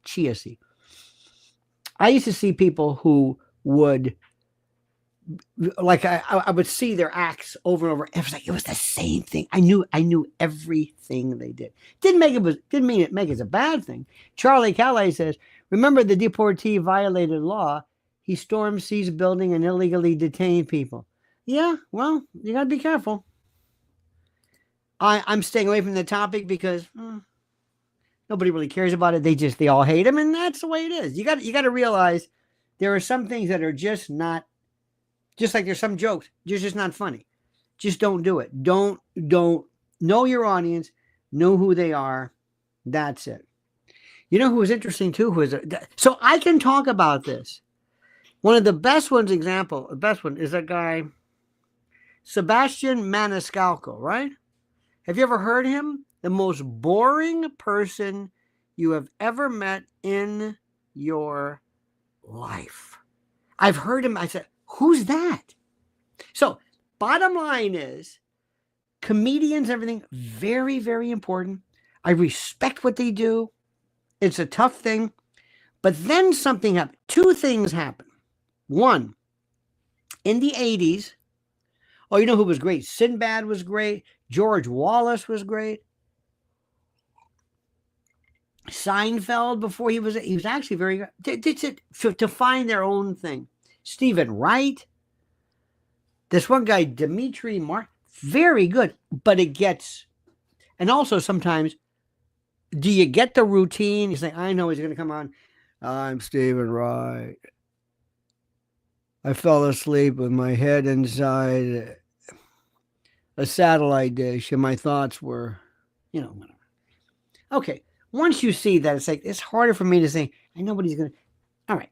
chia seed. I used to see people who would, like, I would see their acts over and over. It was the same thing. I knew everything they did. Didn't mean it make it a bad thing. Charlie Calais says, remember the deportee violated law. He stormed, seized building, and illegally detained people. Yeah, well, you gotta be careful. I'm staying away from the topic because nobody really cares about it. They all hate him, and that's the way it is. You got to realize there are some things that are just not, just like there's some jokes, just not funny. Just don't do it. Don't know your audience, know who they are. That's it. You know who was interesting too? So I can talk about this. One of the best ones, the best one is a guy Sebastian Maniscalco, right? Have you ever heard him? The most boring person you have ever met in your life. I've heard him. I said, who's that? So, bottom line is, comedians, everything, very, very important. I respect what they do. It's a tough thing. But then something happened. Two things happened. One, in the 80s, oh, you know who was great? Sinbad was great. George Wallace was great. Seinfeld, before he was actually very good. To find their own thing. Stephen Wright. This one guy, Dimitri Mark, very good. But it gets, and also sometimes, do you get the routine? You say, I know he's going to come on. I'm Stephen Wright. I fell asleep with my head inside a satellite dish, and my thoughts were, whatever. Okay. Once you see that, it's like, it's harder for me to say, I know what he's going to. All right.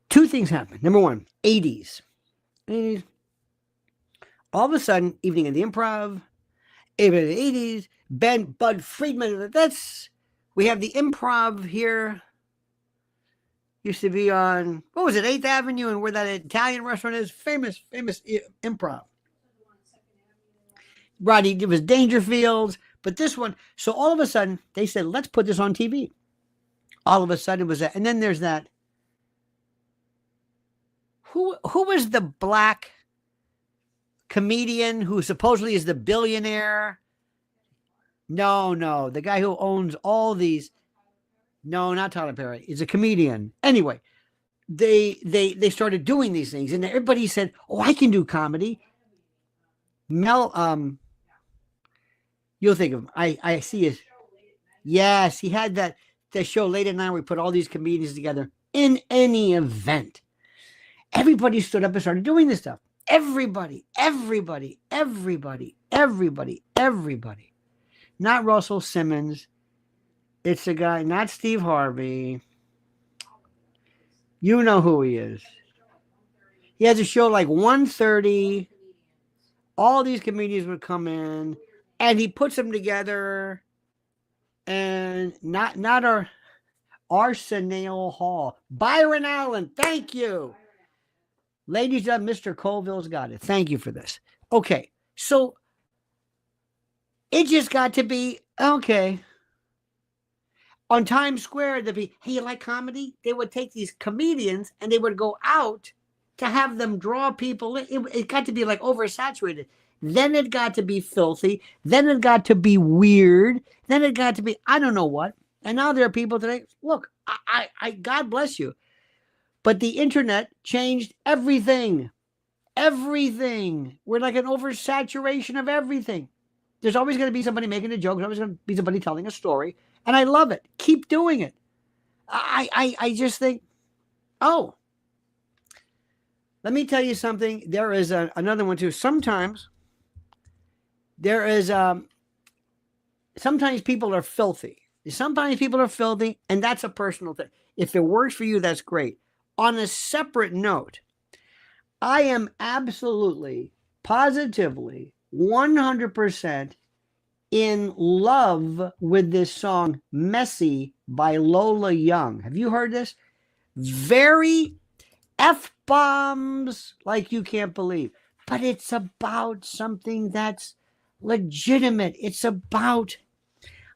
Two things happen. Number one, 80s. All of a sudden, Evening at the Improv, even in the 80s, Bud Friedman, we have the Improv here. Used to be on, what was it, 8th Avenue, and where that Italian restaurant is, famous Improv. Roddy, it was Dangerfields, but this one, so all of a sudden, they said, let's put this on TV. All of a sudden, it was that, and then there's that, who was the black comedian who supposedly is the billionaire? No, the guy who owns all these. No, not Tyler Perry. He's a comedian. Anyway, they started doing these things, and everybody said, "Oh, I can do comedy." Mel, you'll think of him. I see his. Yes, he had that show late at night where we put all these comedians together. In any event, everybody stood up and started doing this stuff. Everybody. Not Russell Simmons. It's a guy, not Steve Harvey. You know who he is. He has a show like 1:30. All these comedians would come in, and he puts them together. And not our Arsenal Hall. Byron Allen, thank you. Ladies and Mr. Colville's got it. Thank you for this. Okay, so it just got to be, okay. On Times Square, they'd be, hey, you like comedy? They would take these comedians and they would go out to have them draw people. It got to be like oversaturated. Then it got to be filthy. Then it got to be weird. Then it got to be, I don't know what. And now there are people today, look, I God bless you. But the internet changed everything. Everything. We're like an oversaturation of everything. There's always going to be somebody making a joke. There's always going to be somebody telling a story. And I love it. Keep doing it. I just think, oh, let me tell you something. There is another one too. Sometimes there is, sometimes people are filthy. Sometimes people are filthy, and that's a personal thing. If it works for you, that's great. On a separate note, I am absolutely, positively, 100% in love with this song, Messy by Lola Young. Have you heard this? Very F-bombs like you can't believe. But it's about something that's legitimate. It's about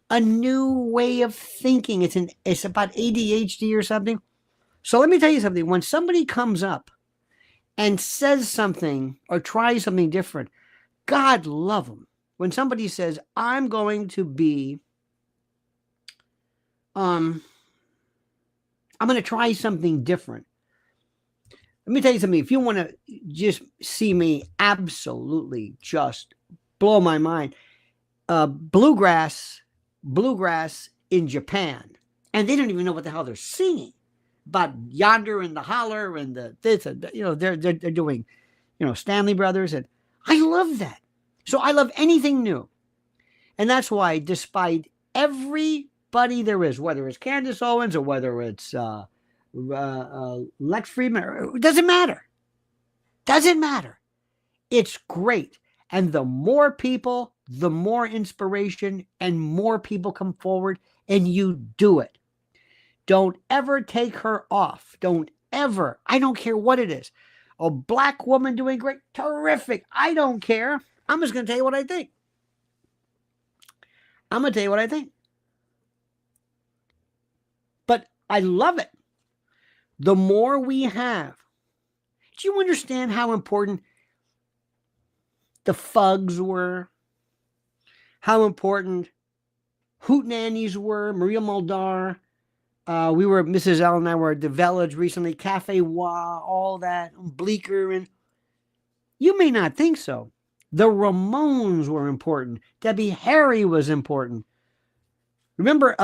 a new way of thinking. It's about ADHD or something. So let me tell you something. When somebody comes up and says something or tries something different, God love them. When somebody says, I'm going to try something different. Let me tell you something. If you want to just see me absolutely just blow my mind, bluegrass in Japan, and they don't even know what the hell they're singing about yonder and the holler and the this, and they're doing, Stanley Brothers, and I love that. So I love anything new, and that's why, despite everybody there is, whether it's Candace Owens or whether it's Lex Friedman, it doesn't matter. Doesn't matter. It's great. And the more people, the more inspiration, and more people come forward, and you do it. Don't ever take her off. Don't ever. I don't care what it is. A black woman doing great. Terrific. I don't care. I'm just going to tell you what I think. I'm going to tell you what I think. But I love it. The more we have. Do you understand how important the Fugs were? How important Hootenannies were? Maria Muldaur. Mrs. L and I were at the Village recently. Cafe Wa, all that. Bleecker. And you may not think so. The Ramones were important. Debbie Harry was important. Remember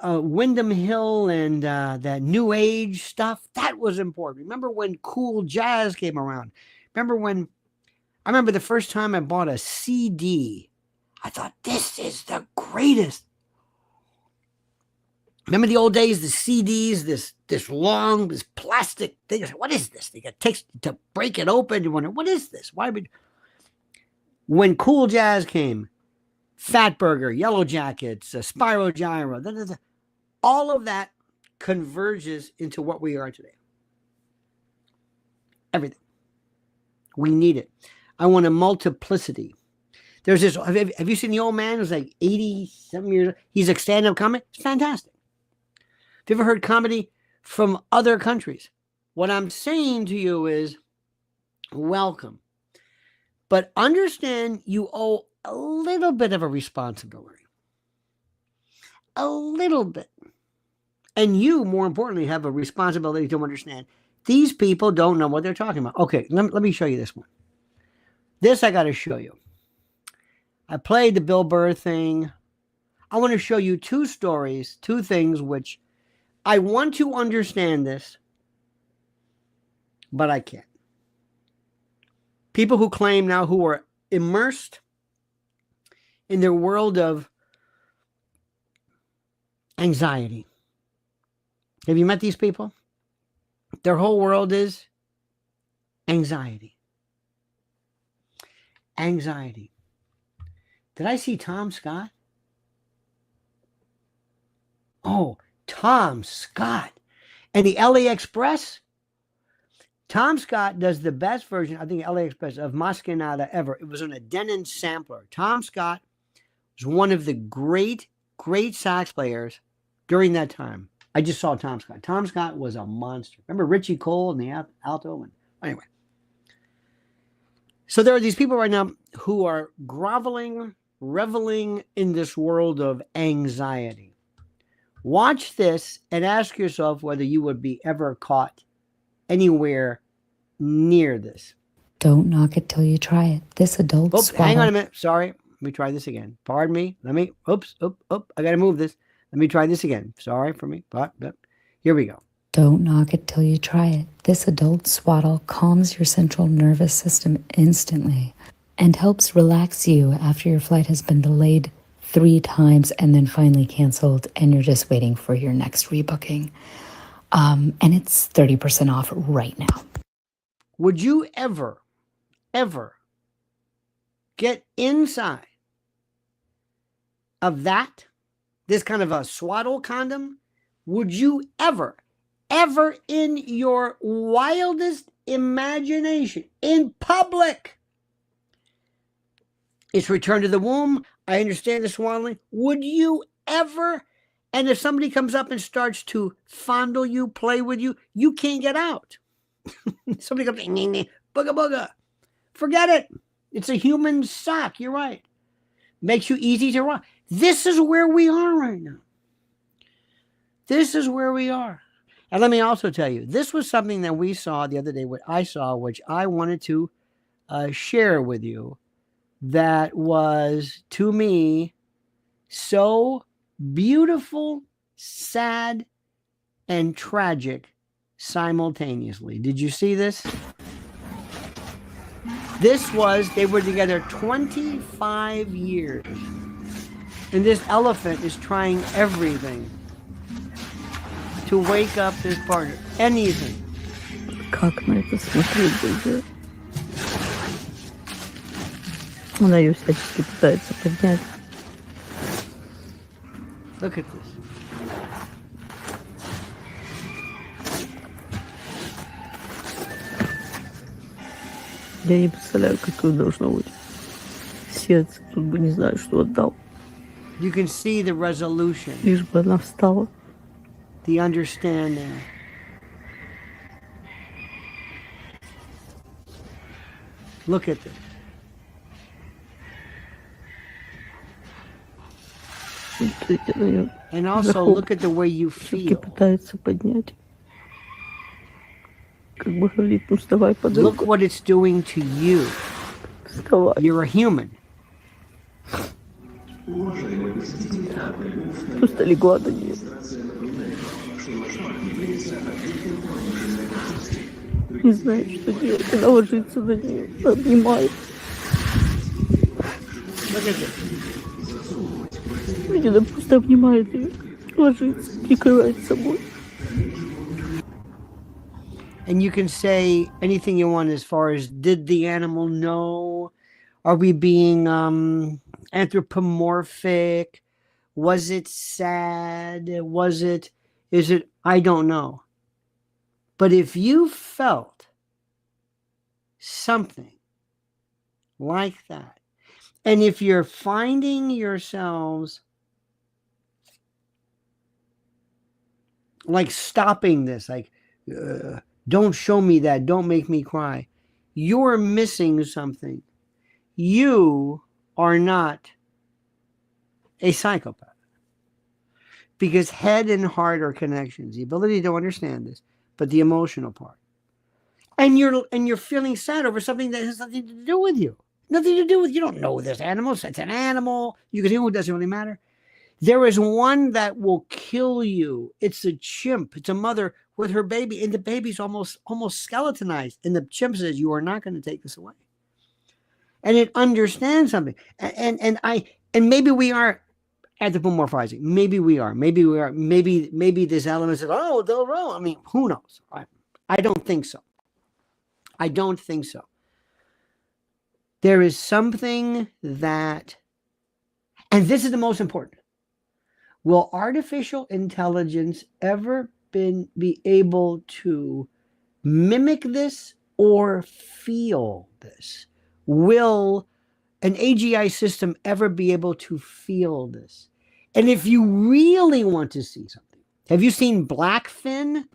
Windham Hill and that New Age stuff? That was important. Remember when cool jazz came around? I remember the first time I bought a CD. I thought, this is the greatest. Remember the old days, the CDs, this long, this plastic thing. What is this thing? It takes to break it open. You wonder, what is this? When cool jazz came, Fatburger, Yellow Jackets, Spyro Gyro, all of that converges into what we are today. Everything. We need it. I want a multiplicity. There's this, have you seen the old man who's like 80-something years old? He's a stand-up comic. It's fantastic. Have you ever heard comedy from other countries? What I'm saying to you is, welcome. But understand you owe a little bit of a responsibility. A little bit. And you, more importantly, have a responsibility to understand these people don't know what they're talking about. Okay, let me show you this one. This I got to show you. I played the Bill Burr thing. I want to show you two stories, two things which I want to understand this, but I can't. People who claim now who are immersed in their world of anxiety. Have you met these people? Their whole world is anxiety. Anxiety. Did I see Tom Scott? Oh, Tom Scott. And the LA Express? Tom Scott does the best version, I think, LA Express of Masquerade ever. It was on a Denon sampler. Tom Scott was one of the great sax players during that time. I just saw Tom Scott. Tom Scott was a monster. Remember Richie Cole and the alto? Anyway. So there are these people right now who are groveling, reveling in this world of anxiety. Watch this and ask yourself whether you would be ever caught anywhere near this. Don't knock it till you try it. This adult swaddle. Hang on a minute. Sorry. Let me try this again. Pardon me. I got to move this. Let me try this again. Sorry for me. But here we go. Don't knock it till you try it. This adult swaddle calms your central nervous system instantly and helps relax you after your flight has been delayed 3 times and then finally canceled and you're just waiting for your next rebooking. And it's 30% off right now. Would you ever get inside of that? This kind of a swaddle condom? Would you ever in your wildest imagination, in public, it's return to the womb, I understand the swaddling, would you ever, and if somebody comes up and starts to fondle you, play with you, you can't get out. Somebody comes, booga booga. Forget it. It's a human sock. You're right. Makes you easy to run. This is where we are right now. This is where we are. And let me also tell you, this was something that we saw the other day, what I saw, which I wanted to share with you, that was, to me, so beautiful, sad, and tragic simultaneously. Did you see this? They were together 25 years. And this elephant is trying everything to wake up his partner. Anything. Как на это смотреть, друзья? Она ее всячески пытается поднять. Look at this. Я не представляю, какое должно быть сердце. Тут бы не знаю, что отдал. You can see the resolution, Лишь бы она встала. the understanding. Look at this. Смотрите на нее. And also look at the way you Все-таки feel. пытается поднять. Как бы говорит, ну вставай, Look подруга. what it's doing to you. Вставай. You're a human. Просто легла на нее. Не знает, что делать. Она ложится на нее, обнимает. Look at this. Видите, она просто обнимает ее, ложится, прикрывает собой. And you can say anything you want as far as, did the animal know? Are we being anthropomorphic? Was it sad? Is it, I don't know. But if you felt something like that, and if you're finding yourselves like stopping this, like, don't show me that, don't make me cry, you're missing something. You are not a psychopath. Because head and heart are connections, the ability to understand this, but the emotional part. And you're feeling sad over something that has nothing to do with you. Nothing to do with, you don't know this animal. It's an animal. You can say, oh, it doesn't really matter. There is one that will kill you. It's a chimp. It's a mother with her baby, and the baby's almost skeletonized. And the chimp says, you are not going to take this away. And it understands something. And maybe we are anthropomorphizing. Maybe we are. Maybe this element says, oh, they'll roll. I mean, who knows? I don't think so. I don't think so. There is something that, and this is the most important. Will artificial intelligence ever be able to mimic this or feel this? Will an AGI system ever be able to feel this? And if you really want to see something, have you seen Blackfin?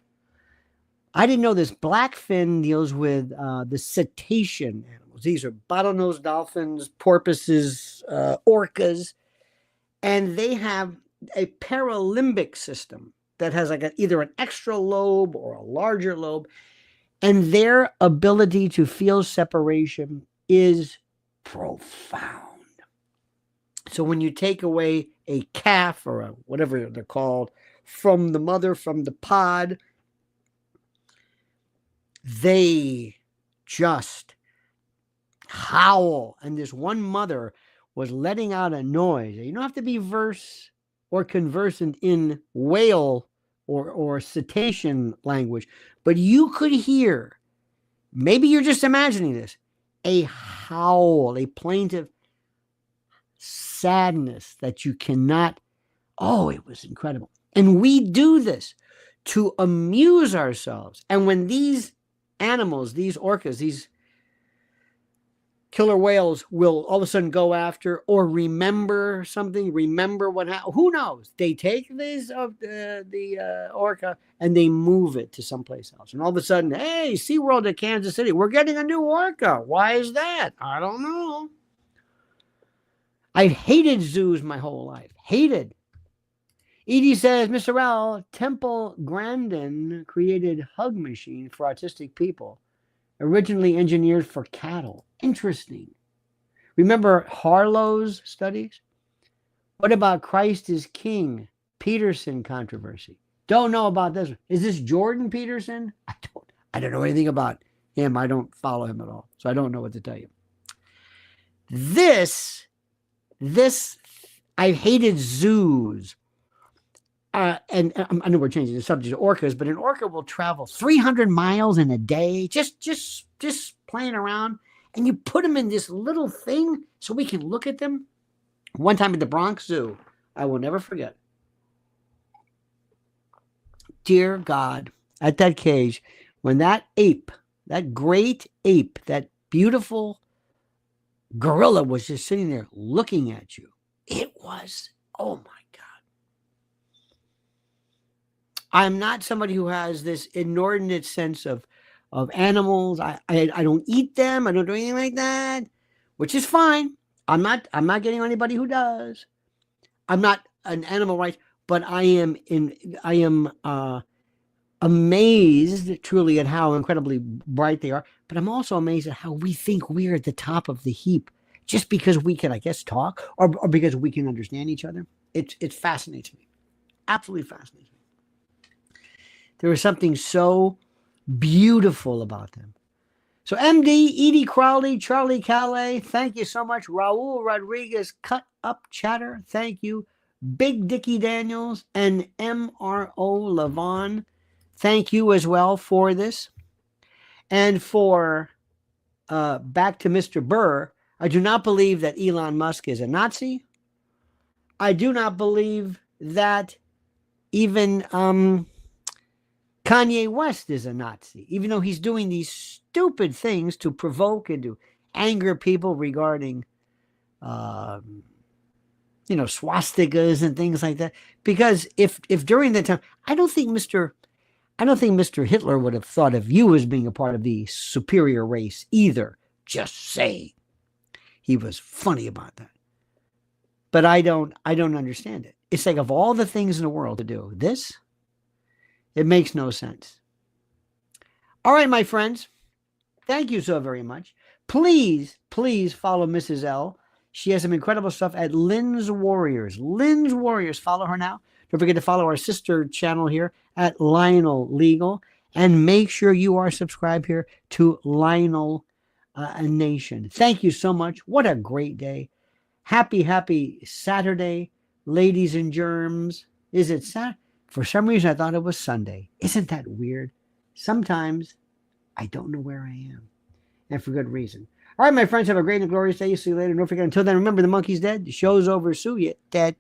I didn't know this. Blackfin deals with the cetacean animals. These are bottlenose dolphins, porpoises, orcas, and they have a paralimbic system that has like either an extra lobe or a larger lobe, and their ability to feel separation is profound. So when you take away a calf or whatever they're called from the mother, from the pod, they just howl. And this one mother was letting out a noise. You don't have to be versed or conversant in whale or cetacean language, but you could hear, maybe you're just imagining this, a howl, a plaintive sadness that you cannot, it was incredible. And we do this to amuse ourselves. And when these animals, these orcas, these killer whales will all of a sudden go after or remember something, remember what happened, who knows? They take this of the orca and they move it to someplace else. And all of a sudden, hey, SeaWorld at Kansas City, we're getting a new orca. Why is that? I don't know. I've hated zoos my whole life. Hated. Edie says, Mr. L, Temple Grandin created hug machine for autistic people, originally engineered for cattle. Interesting. Remember Harlow's studies? What about Christ is King? Peterson controversy. Don't know about this one. Is this Jordan Peterson? I don't know anything about him. I don't follow him at all. So I don't know what to tell you. This, I hated zoos. And I know we're changing the subject to orcas, but an orca will travel 300 miles in a day, just playing around. And you put them in this little thing so we can look at them. One time at the Bronx Zoo, I will never forget. Dear God, at that cage, when that ape, that great ape, that beautiful gorilla was just sitting there looking at you, it was, oh my God. I'm not somebody who has this inordinate sense of animals. I don't eat them. I don't do anything like that, which is fine. I'm not getting on anybody who does. I'm not an animal rights, but I am amazed truly at how incredibly bright they are. But I'm also amazed at how we think we're at the top of the heap just because we can, I guess, talk or because we can understand each other. It fascinates me. Absolutely fascinates me. There is something so beautiful about them. So MD, Edie Crowley, Charlie Calais, thank you so much. Raul Rodriguez, Cut Up Chatter, thank you. Big Dickie Daniels and MRO Levon, thank you as well for this. And for back to Mr. Burr, I do not believe that Elon Musk is a Nazi. I do not believe that even Kanye West is a Nazi, even though he's doing these stupid things to provoke and to anger people regarding, swastikas and things like that. Because if during that time, I don't think Mr. Hitler would have thought of you as being a part of the superior race either. Just saying. He was funny about that. But I don't understand it. It's like of all the things in the world to do, this, it makes no sense. All right, my friends. Thank you so very much. Please follow Mrs. L. She has some incredible stuff at Lynn's Warriors. Lynn's Warriors. Follow her now. Don't forget to follow our sister channel here at Lionel Legal. And make sure you are subscribed here to Lionel Nation. Thank you so much. What a great day. Happy Saturday, ladies and germs. Is it Saturday? For some reason, I thought it was Sunday. Isn't that weird? Sometimes I don't know where I am. And for good reason. All right, my friends, have a great and glorious day. See you later. Don't forget, until then, remember the monkey's dead. The show's over. Sue ya. Dad.